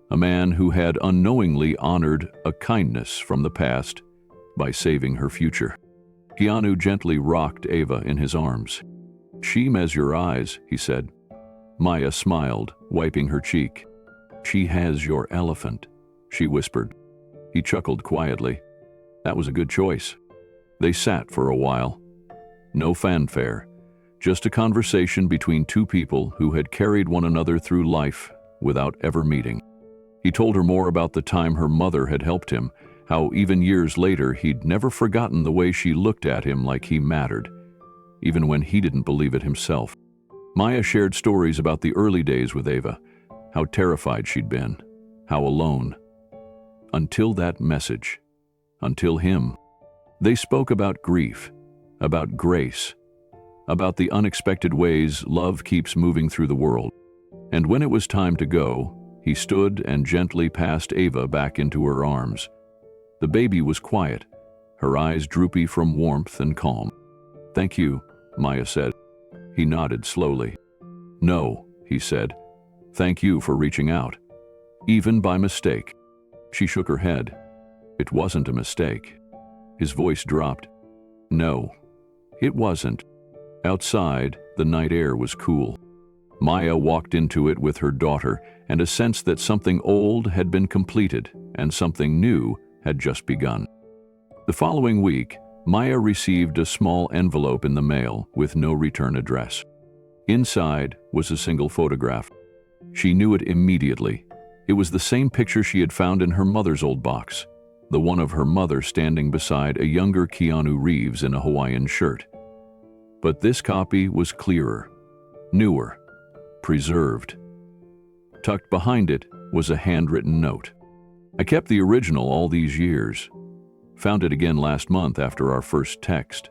S1: A man who had unknowingly honored a kindness from the past by saving her future. Keanu gently rocked Ava in his arms. "She has your eyes," he said. Maya smiled, wiping her cheek. "She has your elephant," she whispered. He chuckled quietly. That was a good choice. They sat for a while. No fanfare, just a conversation between two people who had carried one another through life without ever meeting. He told her more about the time her mother had helped him, how even years later he'd never forgotten the way she looked at him like he mattered, even when he didn't believe it himself. Maya shared stories about the early days with Ava, how terrified she'd been, how alone. Until that message. Until him. They spoke about grief, about grace, about the unexpected ways love keeps moving through the world. And when it was time to go, he stood and gently passed Ava back into her arms. The baby was quiet, her eyes droopy from warmth and calm. "Thank you," Maya said. He nodded slowly. "No," he said. "Thank you for reaching out. Even by mistake." She shook her head. "It wasn't a mistake." His voice dropped. "No, it wasn't." Outside, the night air was cool. Maya walked into it with her daughter and a sense that something old had been completed and something new had just begun. The following week, Maya received a small envelope in the mail with no return address. Inside was a single photograph. She knew it immediately. It was the same picture she had found in her mother's old box, the one of her mother standing beside a younger Keanu Reeves in a Hawaiian shirt. But this copy was clearer, newer, preserved. Tucked behind it was a handwritten note. "I kept the original all these years. Found it again last month after our first text.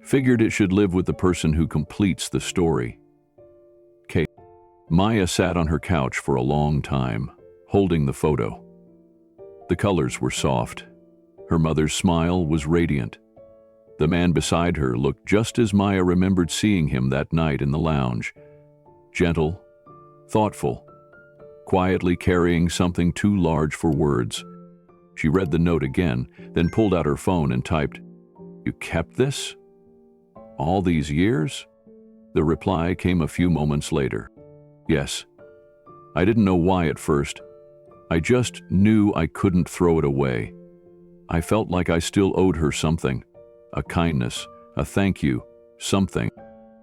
S1: Figured it should live with the person who completes the story. Kate." Maya sat on her couch for a long time, holding the photo. The colors were soft. Her mother's smile was radiant. The man beside her looked just as Maya remembered seeing him that night in the lounge. Gentle, thoughtful, quietly carrying something too large for words. She read the note again, then pulled out her phone and typed, "You kept this? All these years?" The reply came a few moments later. "Yes. I didn't know why at first. I just knew I couldn't throw it away. I felt like I still owed her something. A kindness, a thank you, something."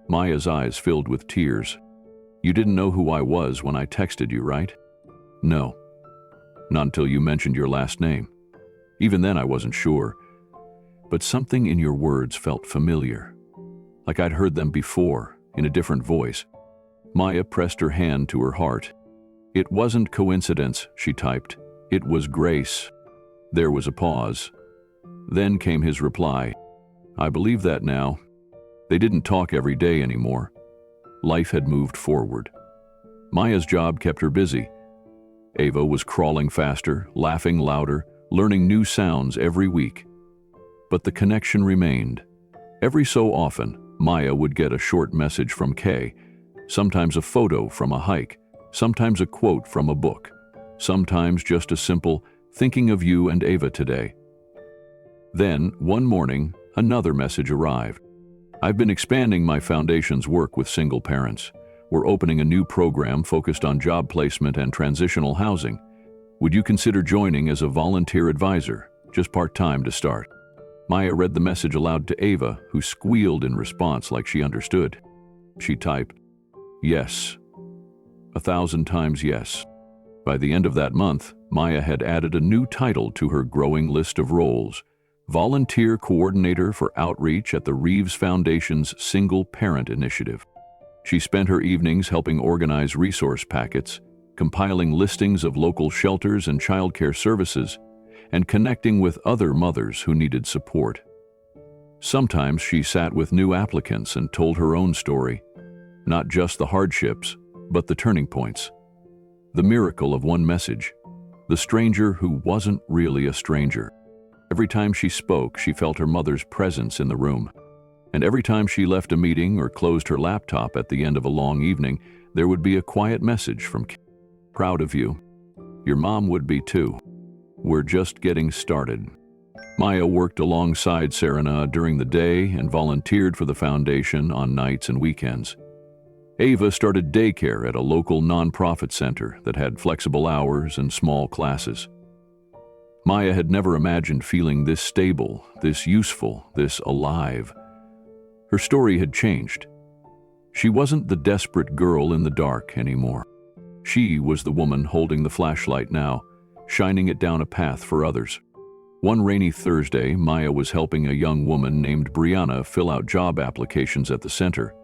S1: Maya's eyes filled with tears. "You didn't know who I was when I texted you, right?" "No. Not until you mentioned your last name. Even then I wasn't sure. But something in your words felt familiar. Like I'd heard them before, in a different voice." Maya pressed her hand to her heart. "It wasn't coincidence," she typed. "It was grace." There was a pause. Then came his reply. "I believe that now." They didn't talk every day anymore. Life had moved forward. Maya's job kept her busy. Ava was crawling faster, laughing louder, learning new sounds every week. But the connection remained. Every so often, Maya would get a short message from Kay, sometimes a photo from a hike, sometimes a quote from a book, sometimes just a simple, "Thinking of you and Ava today." Then, one morning, another message arrived. "I've been expanding my foundation's work with single parents. We're opening a new program focused on job placement and transitional housing. Would you consider joining as a volunteer advisor, just part-time to start?" Maya read the message aloud to Ava, who squealed in response like she understood. She typed, "Yes. 1,000 times yes." By the end of that month, Maya had added a new title to her growing list of roles: Volunteer Coordinator for Outreach at the Reeves Foundation's Single Parent Initiative. She spent her evenings helping organize resource packets, compiling listings of local shelters and childcare services, and connecting with other mothers who needed support. Sometimes she sat with new applicants and told her own story, not just the hardships, but the turning points. The miracle of one message, the stranger who wasn't really a stranger. Every time she spoke, she felt her mother's presence in the room. And every time she left a meeting or closed her laptop at the end of a long evening, there would be a quiet message from Kay. "Proud of you. Your mom would be too. We're just getting started." Maya worked alongside Serena during the day and volunteered for the foundation on nights and weekends. Ava started daycare at a local nonprofit center that had flexible hours and small classes. Maya had never imagined feeling this stable, this useful, this alive. Her story had changed. She wasn't the desperate girl in the dark anymore. She was the woman holding the flashlight now, shining it down a path for others. One rainy Thursday, Maya was helping a young woman named Brianna fill out job applications at the center.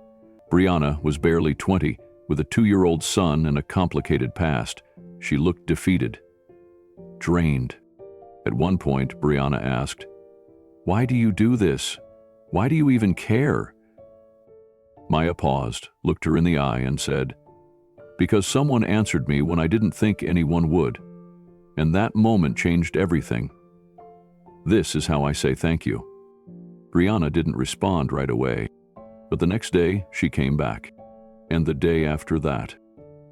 S1: Brianna was barely 20, with a 2-year-old son and a complicated past. She looked defeated, drained. At one point, Brianna asked, "Why do you do this? Why do you even care?" Maya paused, looked her in the eye, and said, "Because someone answered me when I didn't think anyone would. And that moment changed everything. This is how I say thank you." Brianna didn't respond right away, but the next day she came back. And the day after that.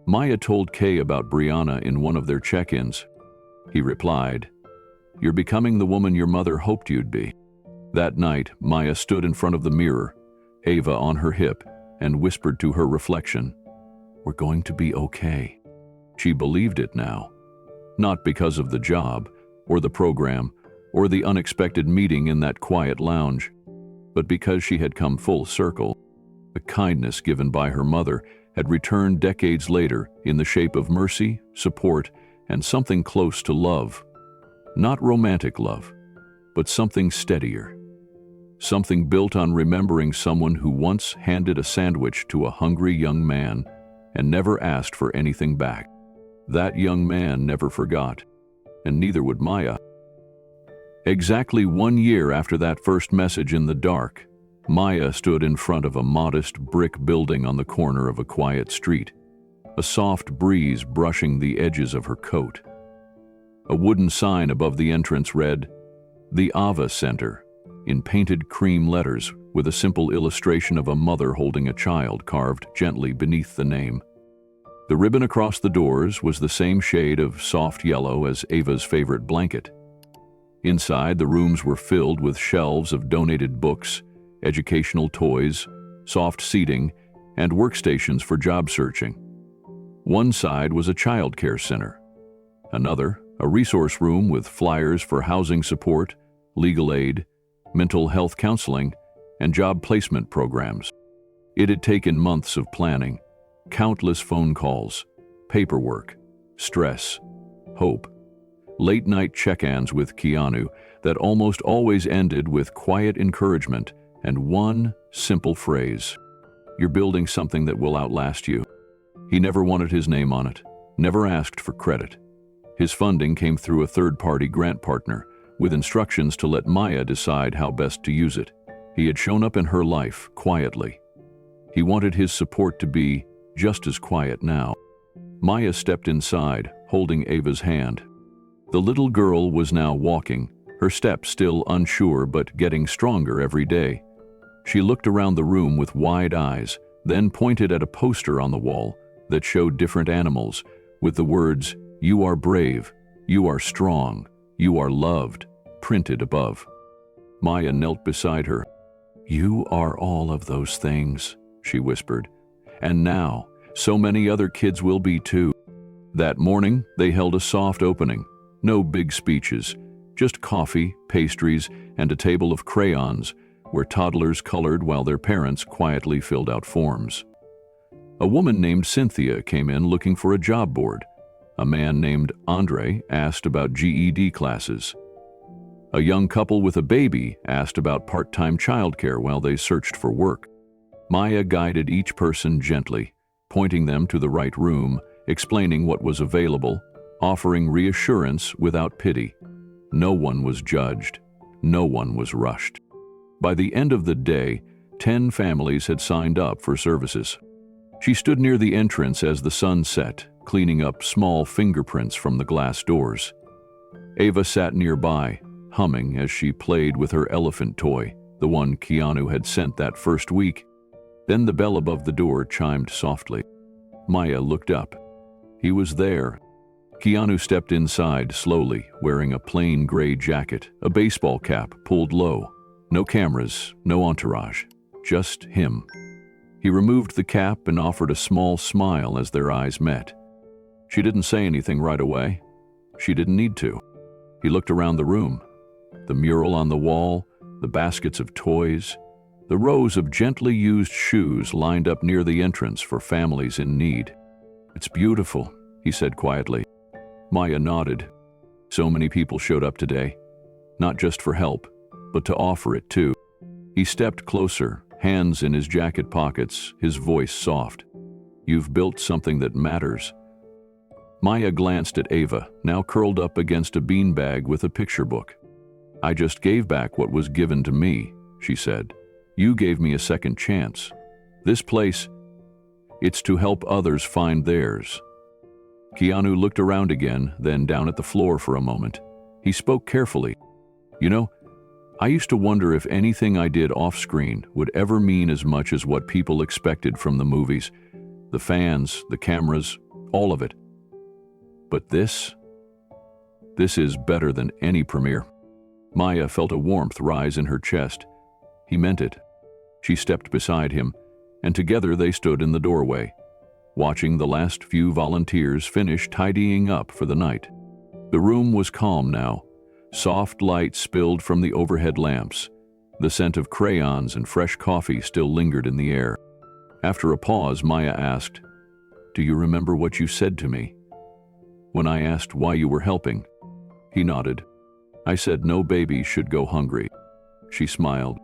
S1: Maya told Kay about Brianna in one of their check-ins. He replied, "You're becoming the woman your mother hoped you'd be." That night, Maya stood in front of the mirror, Ava on her hip, and whispered to her reflection, "We're going to be okay." She believed it now. Not because of the job, or the program, or the unexpected meeting in that quiet lounge, but because she had come full circle. The kindness given by her mother had returned decades later in the shape of mercy, support, and something close to love. Not romantic love, but something steadier. Something built on remembering someone who once handed a sandwich to a hungry young man and never asked for anything back. That young man never forgot, and neither would Maya. Exactly 1 year after that first message in the dark, Maya stood in front of a modest brick building on the corner of a quiet street, a soft breeze brushing the edges of her coat. A wooden sign above the entrance read, The Ava Center, in painted cream letters with a simple illustration of a mother holding a child carved gently beneath the name. The ribbon across the doors was the same shade of soft yellow as Ava's favorite blanket. Inside, the rooms were filled with shelves of donated books, educational toys, soft seating, and workstations for job searching. One side was a child care center. Another, a resource room with flyers for housing support, legal aid, mental health counseling, and job placement programs. It had taken months of planning, countless phone calls, paperwork, stress, hope, late-night check-ins with Keanu that almost always ended with quiet encouragement and one simple phrase: "You're building something that will outlast you." He never wanted his name on it, never asked for credit. His funding came through a third-party grant partner, with instructions to let Maya decide how best to use it. He had shown up in her life quietly. He wanted his support to be just as quiet now. Maya stepped inside, holding Ava's hand. The little girl was now walking, her steps still unsure but getting stronger every day. She looked around the room with wide eyes, then pointed at a poster on the wall that showed different animals, with the words, "You are brave, you are strong, you are loved," printed above. Maya knelt beside her. "You are all of those things," she whispered. "And now, so many other kids will be too." That morning, they held a soft opening. No big speeches, just coffee, pastries, and a table of crayons where toddlers colored while their parents quietly filled out forms. A woman named Cynthia came in looking for a job board. A man named Andre asked about GED classes. A young couple with a baby asked about part-time childcare while they searched for work. Maya guided each person gently, pointing them to the right room, explaining what was available, offering reassurance without pity. No one was judged. No one was rushed. By the end of the day, 10 families had signed up for services. She stood near the entrance as the sun set, cleaning up small fingerprints from the glass doors. Ava sat nearby, humming as she played with her elephant toy, the one Keanu had sent that first week. Then the bell above the door chimed softly. Maya looked up. He was there. Keanu stepped inside slowly, wearing a plain gray jacket, a baseball cap pulled low. No cameras, no entourage, just him. He removed the cap and offered a small smile as their eyes met. She didn't say anything right away. She didn't need to. He looked around the room. The mural on the wall, the baskets of toys, the rows of gently used shoes lined up near the entrance for families in need. "It's beautiful," he said quietly. Maya nodded. So many people showed up today, not just for help, but to offer it too. He stepped closer, hands in his jacket pockets, his voice soft. "You've built something that matters." Maya glanced at Ava, now curled up against a beanbag with a picture book. "I just gave back what was given to me," she said. "You gave me a second chance. This place, it's to help others find theirs." Keanu looked around again, then down at the floor for a moment. He spoke carefully. "You know, I used to wonder if anything I did off-screen would ever mean as much as what people expected from the movies. The fans, the cameras, all of it. But this is better than any premiere." Maya felt a warmth rise in her chest. He meant it. She stepped beside him, and together they stood in the doorway, watching the last few volunteers finish tidying up for the night. The room was calm now. Soft light spilled from the overhead lamps. The scent of crayons and fresh coffee still lingered in the air. After a pause, Maya asked, "Do you remember what you said to me when I asked why you were helping?" He nodded. "I said no baby should go hungry." She smiled.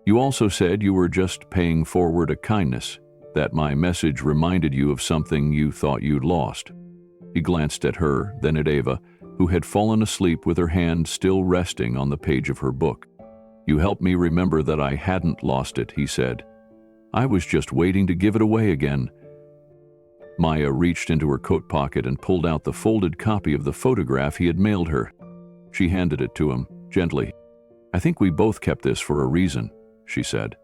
S1: "You also said you were just paying forward a kindness, that my message reminded you of something you thought you'd lost." He glanced at her, then at Ava, who had fallen asleep with her hand still resting on the page of her book. "You helped me remember that I hadn't lost it," he said. "I was just waiting to give it away again." Maya reached into her coat pocket and pulled out the folded copy of the photograph he had mailed her. She handed it to him, gently. I think we both kept this for a reason, she said.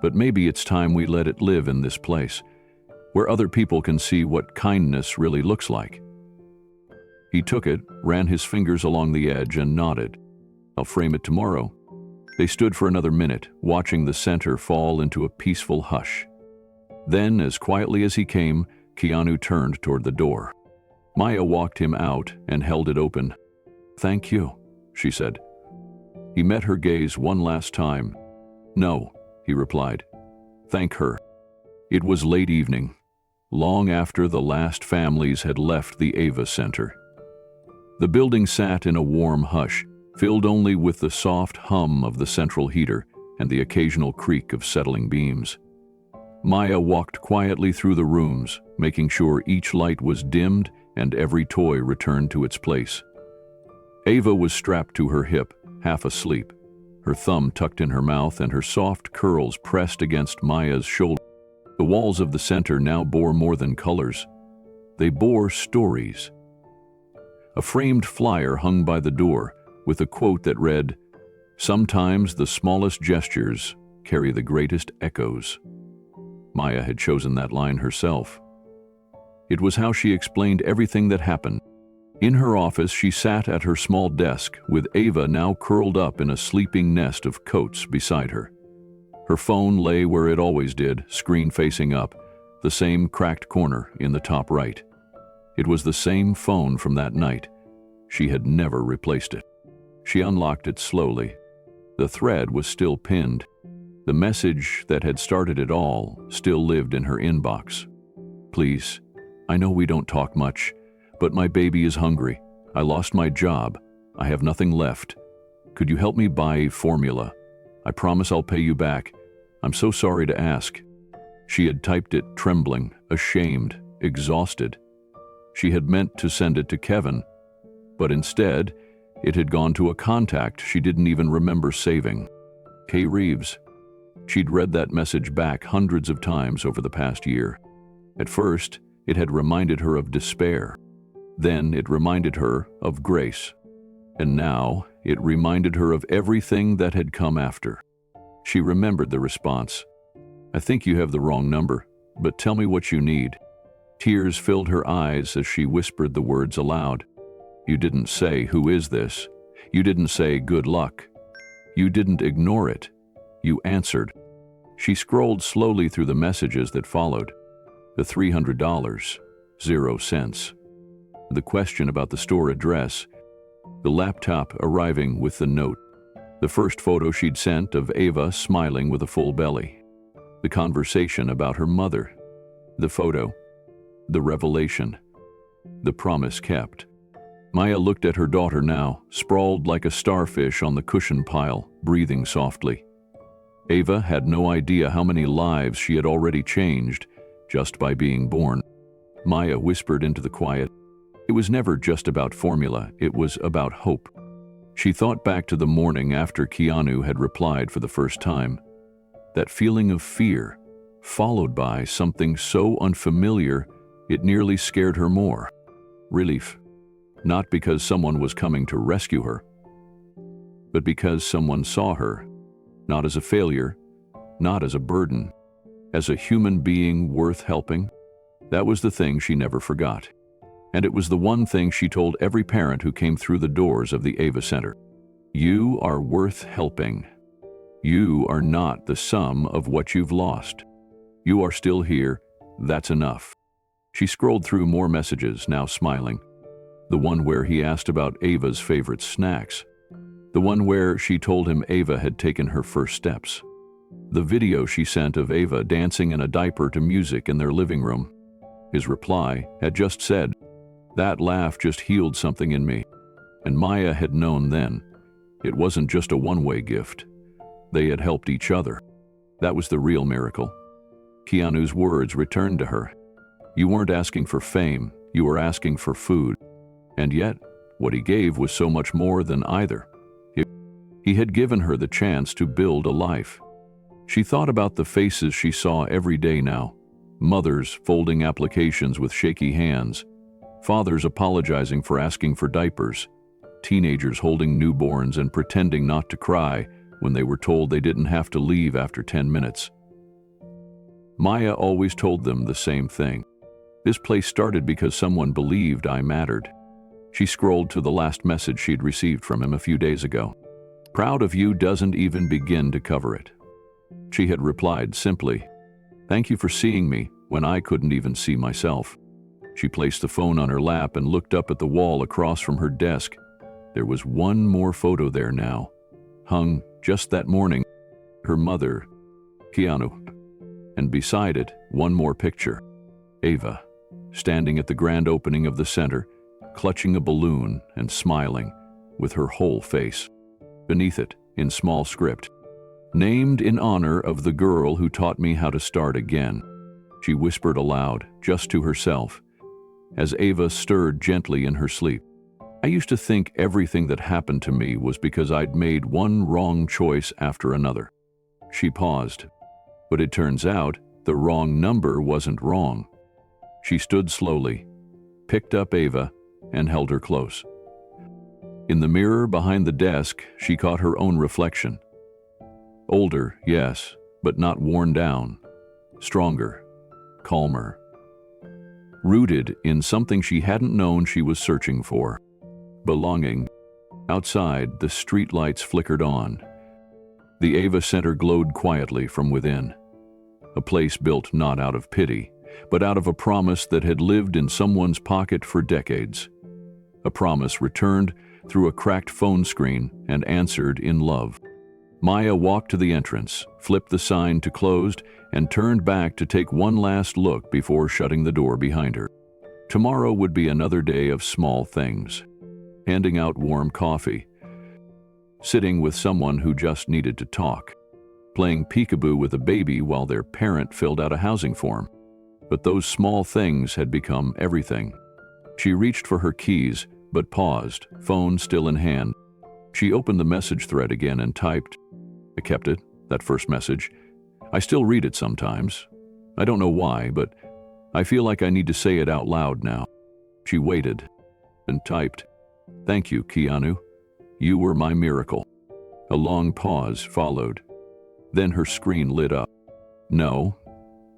S1: But maybe it's time we let it live in this place, where other people can see what kindness really looks like. He took it, ran his fingers along the edge, and nodded. I'll frame it tomorrow. They stood for another minute, watching the center fall into a peaceful hush. Then, as quietly as he came, Keanu turned toward the door. Maya walked him out and held it open. Thank you, she said. He met her gaze one last time. No, he replied. Thank her. It was late evening, long after the last families had left the Ava Center. The building sat in a warm hush, filled only with the soft hum of the central heater and the occasional creak of settling beams. Maya walked quietly through the rooms, making sure each light was dimmed and every toy returned to its place. Ava was strapped to her hip, half asleep, her thumb tucked in her mouth and her soft curls pressed against Maya's shoulder. The walls of the center now bore more than colors. They bore stories. A framed flyer hung by the door with a quote that read, "Sometimes the smallest gestures carry the greatest echoes." Maya had chosen that line herself. It was how she explained everything that happened. In her office, she sat at her small desk, with Ava now curled up in a sleeping nest of coats beside her. Her phone lay where it always did, screen facing up, the same cracked corner in the top right. It was the same phone from that night. She had never replaced it. She unlocked it slowly. The thread was still pinned. The message that had started it all still lived in her inbox. Please, I know we don't talk much, but my baby is hungry. I lost my job. I have nothing left. Could you help me buy formula? I promise I'll pay you back. I'm so sorry to ask. She had typed it trembling, ashamed, exhausted. She had meant to send it to Kevin, but instead, it had gone to a contact she didn't even remember saving. K. Reeves. She'd read that message back hundreds of times over the past year. At first, it had reminded her of despair. Then it reminded her of grace. And now, it reminded her of everything that had come after. She remembered the response. I think you have the wrong number, but tell me what you need. Tears filled her eyes as she whispered the words aloud. You didn't say, who is this? You didn't say, good luck. You didn't ignore it. You answered. She scrolled slowly through the messages that followed. The $300, 0 cents. The question about the store address. The laptop arriving with the note. The first photo she'd sent of Ava smiling with a full belly. The conversation about her mother. The photo. The revelation. The promise kept. Maya looked at her daughter now, sprawled like a starfish on the cushion pile, breathing softly. Ava had no idea how many lives she had already changed just by being born. Maya whispered into the quiet. It was never just about formula, it was about hope. She thought back to the morning after Keanu had replied for the first time. That feeling of fear, followed by something so unfamiliar it nearly scared her more. Relief. Not because someone was coming to rescue her, but because someone saw her, not as a failure, not as a burden, as a human being worth helping. That was the thing she never forgot. And it was the one thing she told every parent who came through the doors of the Ava Center. You are worth helping. You are not the sum of what you've lost. You are still here. That's enough. She scrolled through more messages, now smiling. The one where he asked about Ava's favorite snacks. The one where she told him Ava had taken her first steps. The video she sent of Ava dancing in a diaper to music in their living room. His reply had just said, that laugh just healed something in me. And Maya had known then. It wasn't just a one-way gift. They had helped each other. That was the real miracle. Keanu's words returned to her. You weren't asking for fame, you were asking for food. And yet, what he gave was so much more than either. He had given her the chance to build a life. She thought about the faces she saw every day now. Mothers folding applications with shaky hands. Fathers apologizing for asking for diapers. teenagers holding newborns and pretending not to cry when they were told they didn't have to leave after 10 minutes. Maya always told them the same thing. This place started because someone believed I mattered. She scrolled to the last message she'd received from him a few days ago. "Proud of you" doesn't even begin to cover it. She had replied simply, "Thank you for seeing me when I couldn't even see myself." She placed the phone on her lap and looked up at the wall across from her desk. There was one more photo there now, hung just that morning, her mother, Keanu, and beside it, one more picture, Ava, standing at the grand opening of the center, clutching a balloon and smiling with her whole face. Beneath it, in small script, "Named in honor of the girl who taught me how to start again." She whispered aloud, just to herself, as Ava stirred gently in her sleep. "I used to think everything that happened to me was because I'd made one wrong choice after another." She paused, but it turns out the wrong number wasn't wrong. She stood slowly, picked up Ava, and held her close. In the mirror behind the desk, she caught her own reflection. Older, yes, but not worn down. Stronger, calmer. Rooted in something she hadn't known she was searching for. Belonging. Outside, the streetlights flickered on. The Ava Center glowed quietly from within. A place built not out of pity, but out of a promise that had lived in someone's pocket for decades. A promise returned through a cracked phone screen and answered in love. Maya walked to the entrance, flipped the sign to closed, and turned back to take one last look before shutting the door behind her. Tomorrow would be another day of small things. Handing out warm coffee, sitting with someone who just needed to talk, playing peekaboo with a baby while their parent filled out a housing form. But those small things had become everything. She reached for her keys, but paused, phone still in hand. She opened the message thread again and typed. I kept it, that first message. I still read it sometimes. I don't know why, but I feel like I need to say it out loud now. She waited and typed, "Thank you, Keanu. You were my miracle." A long pause followed. Then her screen lit up. "No,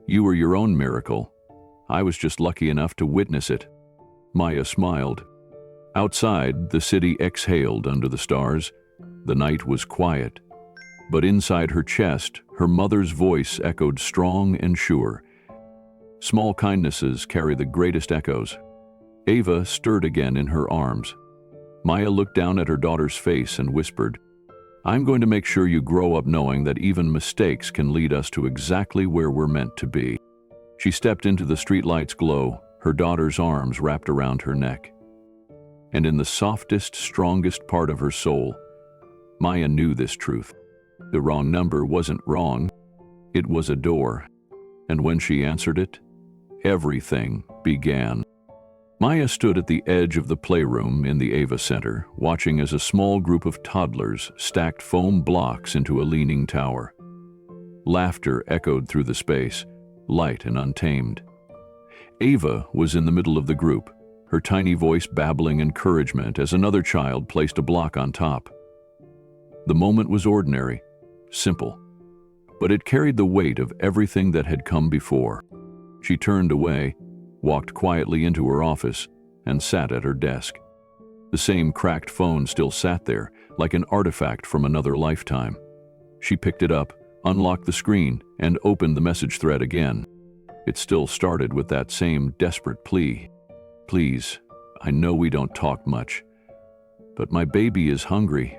S1: you were your own miracle. I was just lucky enough to witness it." Maya smiled. Outside, the city exhaled under the stars. The night was quiet. But inside her chest, her mother's voice echoed strong and sure. Small kindnesses carry the greatest echoes. Ava stirred again in her arms. Maya looked down at her daughter's face and whispered, "I'm going to make sure you grow up knowing that even mistakes can lead us to exactly where we're meant to be." She stepped into the streetlight's glow, her daughter's arms wrapped around her neck. And in the softest, strongest part of her soul, Maya knew this truth. The wrong number wasn't wrong. It was a door. And when she answered it, everything began. Maya stood at the edge of the playroom in the Ava Center, watching as a small group of toddlers stacked foam blocks into a leaning tower. Laughter echoed through the space, light and untamed. Ava was in the middle of the group, her tiny voice babbling encouragement as another child placed a block on top. The moment was ordinary, simple, but it carried the weight of everything that had come before. She turned away, walked quietly into her office, and sat at her desk. The same cracked phone still sat there, like an artifact from another lifetime. She picked it up, unlocked the screen, and opened the message thread again. It still started with that same desperate plea. "Please, I know we don't talk much, but my baby is hungry."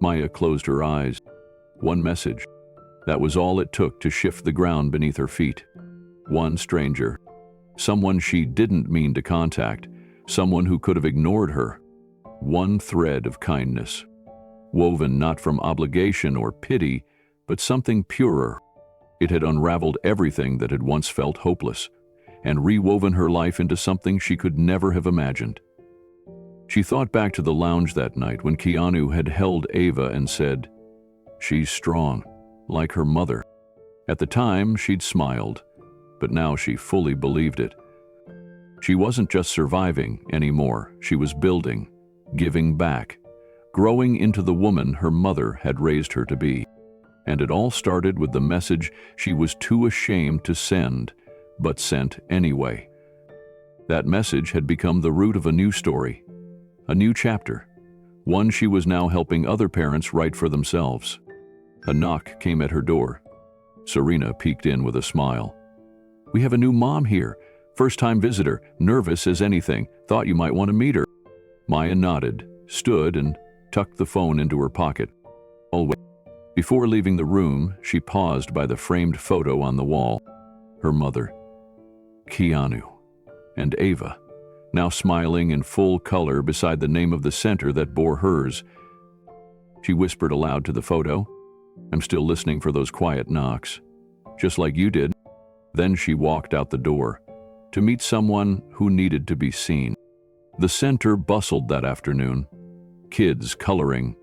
S1: Maya closed her eyes. One message. That was all it took to shift the ground beneath her feet. One stranger. Someone she didn't mean to contact. Someone who could have ignored her. One thread of kindness. Woven not from obligation or pity, but something purer. It had unraveled everything that had once felt hopeless, and rewoven her life into something she could never have imagined. She thought back to the lounge that night when Keanu had held Ava and said, "She's strong, like her mother." At the time, she'd smiled, but now she fully believed it. She wasn't just surviving anymore, she was building, giving back, growing into the woman her mother had raised her to be. And it all started with the message she was too ashamed to send, but sent anyway. That message had become the root of a new story, a new chapter, one she was now helping other parents write for themselves. A knock came at her door. Serena peeked in with a smile. "We have a new mom here. First-time visitor, nervous as anything, thought you might want to meet her." Maya nodded, stood, and tucked the phone into her pocket. Always. Before leaving the room, she paused by the framed photo on the wall. Her mother, Keanu, and Ava, now smiling in full color beside the name of the center that bore hers. She whispered aloud to the photo, "I'm still listening for those quiet knocks, just like you did." Then she walked out the door to meet someone who needed to be seen. The center bustled that afternoon. Kids coloring,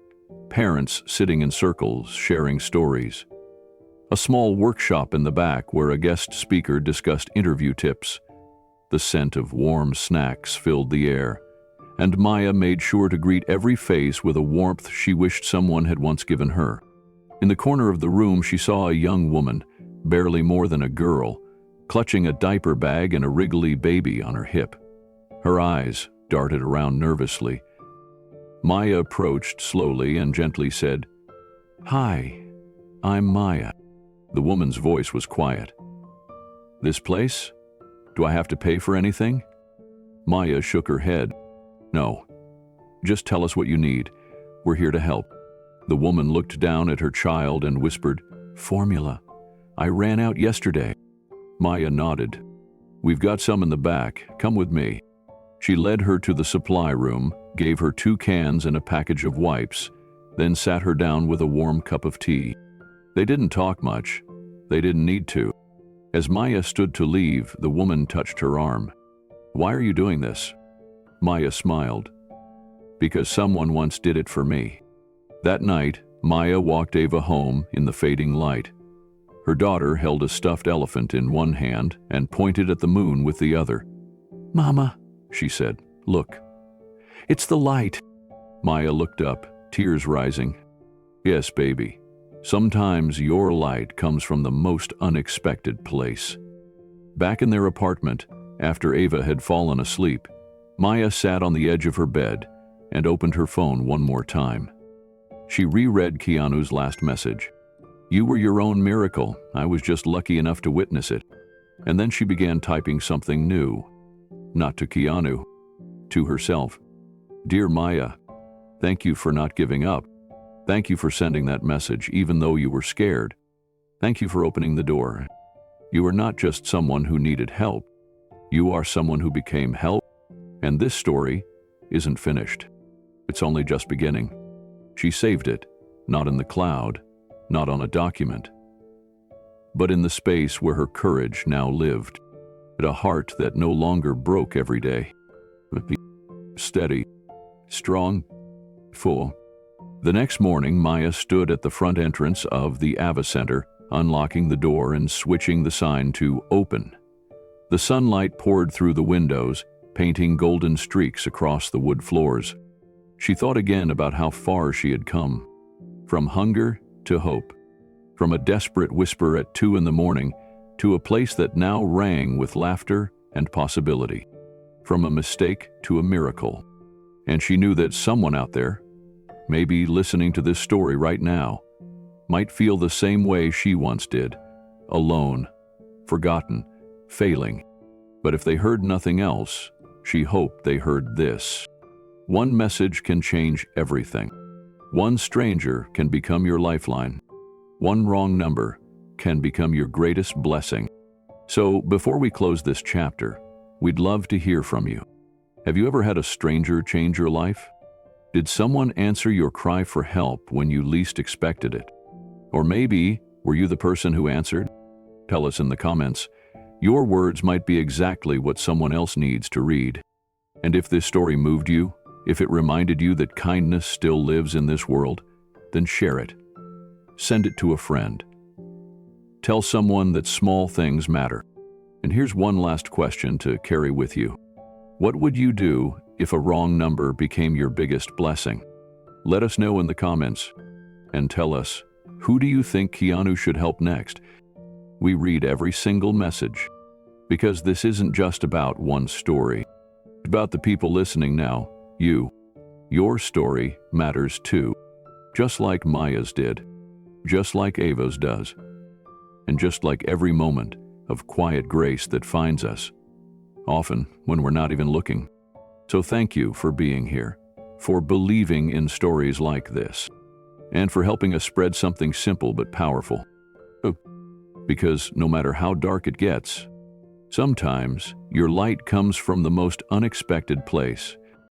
S1: parents sitting in circles sharing stories. A small workshop in the back where a guest speaker discussed interview tips. The scent of warm snacks filled the air, and Maya made sure to greet every face with a warmth she wished someone had once given her. In the corner of the room, she saw a young woman, barely more than a girl, clutching a diaper bag and a wriggly baby on her hip. Her eyes darted around nervously. Maya approached slowly and gently said, "Hi, I'm Maya." The woman's voice was quiet. "This place? Do I have to pay for anything?" Maya shook her head. "No. Just tell us what you need. We're here to help." The woman looked down at her child and whispered, "Formula. I ran out yesterday." Maya nodded. "We've got some in the back. Come with me." She led her to the supply room, gave her 2 cans and a package of wipes, then sat her down with a warm cup of tea. They didn't talk much. They didn't need to. As Maya stood to leave, the woman touched her arm. "Why are you doing this?" Maya smiled. "Because someone once did it for me." That night, Maya walked Ava home in the fading light. Her daughter held a stuffed elephant in one hand and pointed at the moon with the other. "Mama," she said, "look. It's the light." Maya looked up, tears rising. "Yes, baby. Sometimes your light comes from the most unexpected place." Back in their apartment, after Ava had fallen asleep, Maya sat on the edge of her bed and opened her phone one more time. She reread Keanu's last message. "You were your own miracle. I was just lucky enough to witness it." And then she began typing something new. Not to Keanu, to herself. "Dear Maya, thank you for not giving up. Thank you for sending that message even though you were scared. Thank you for opening the door. You are not just someone who needed help. You are someone who became help. And this story isn't finished. It's only just beginning." She saved it, not in the cloud, not on a document, but in the space where her courage now lived. A heart that no longer broke every day, but steady, strong, full. The next morning, Maya stood at the front entrance of the Ava Center, unlocking the door and switching the sign to open. The sunlight poured through the windows, painting golden streaks across the wood floors. She thought again about how far she had come. From hunger to hope. From a desperate whisper at 2 in the morning to a place that now rang with laughter and possibility. From a mistake to a miracle. And she knew that someone out there, maybe listening to this story right now, might feel the same way she once did, alone, forgotten, failing. But if they heard nothing else, she hoped they heard this. One message can change everything. One stranger can become your lifeline. One wrong number can become your greatest blessing. So before we close this chapter, we'd love to hear from you. Have you ever had a stranger change your life? Did someone answer your cry for help when you least expected it? Or maybe, were you the person who answered? Tell us in the comments. Your words might be exactly what someone else needs to read. And if this story moved you, if it reminded you that kindness still lives in this world, then share it. Send it to a friend. Tell someone that small things matter. And here's one last question to carry with you. What would you do if a wrong number became your biggest blessing? Let us know in the comments and tell us, who do you think Keanu should help next? We read every single message because this isn't just about one story. It's about the people listening now, you. Your story matters too, just like Maya's did, just like Ava's does, and just like every moment of quiet grace that finds us, often when we're not even looking. So thank you for being here, for believing in stories like this, and for helping us spread something simple but powerful. Because no matter how dark it gets, sometimes your light comes from the most unexpected place.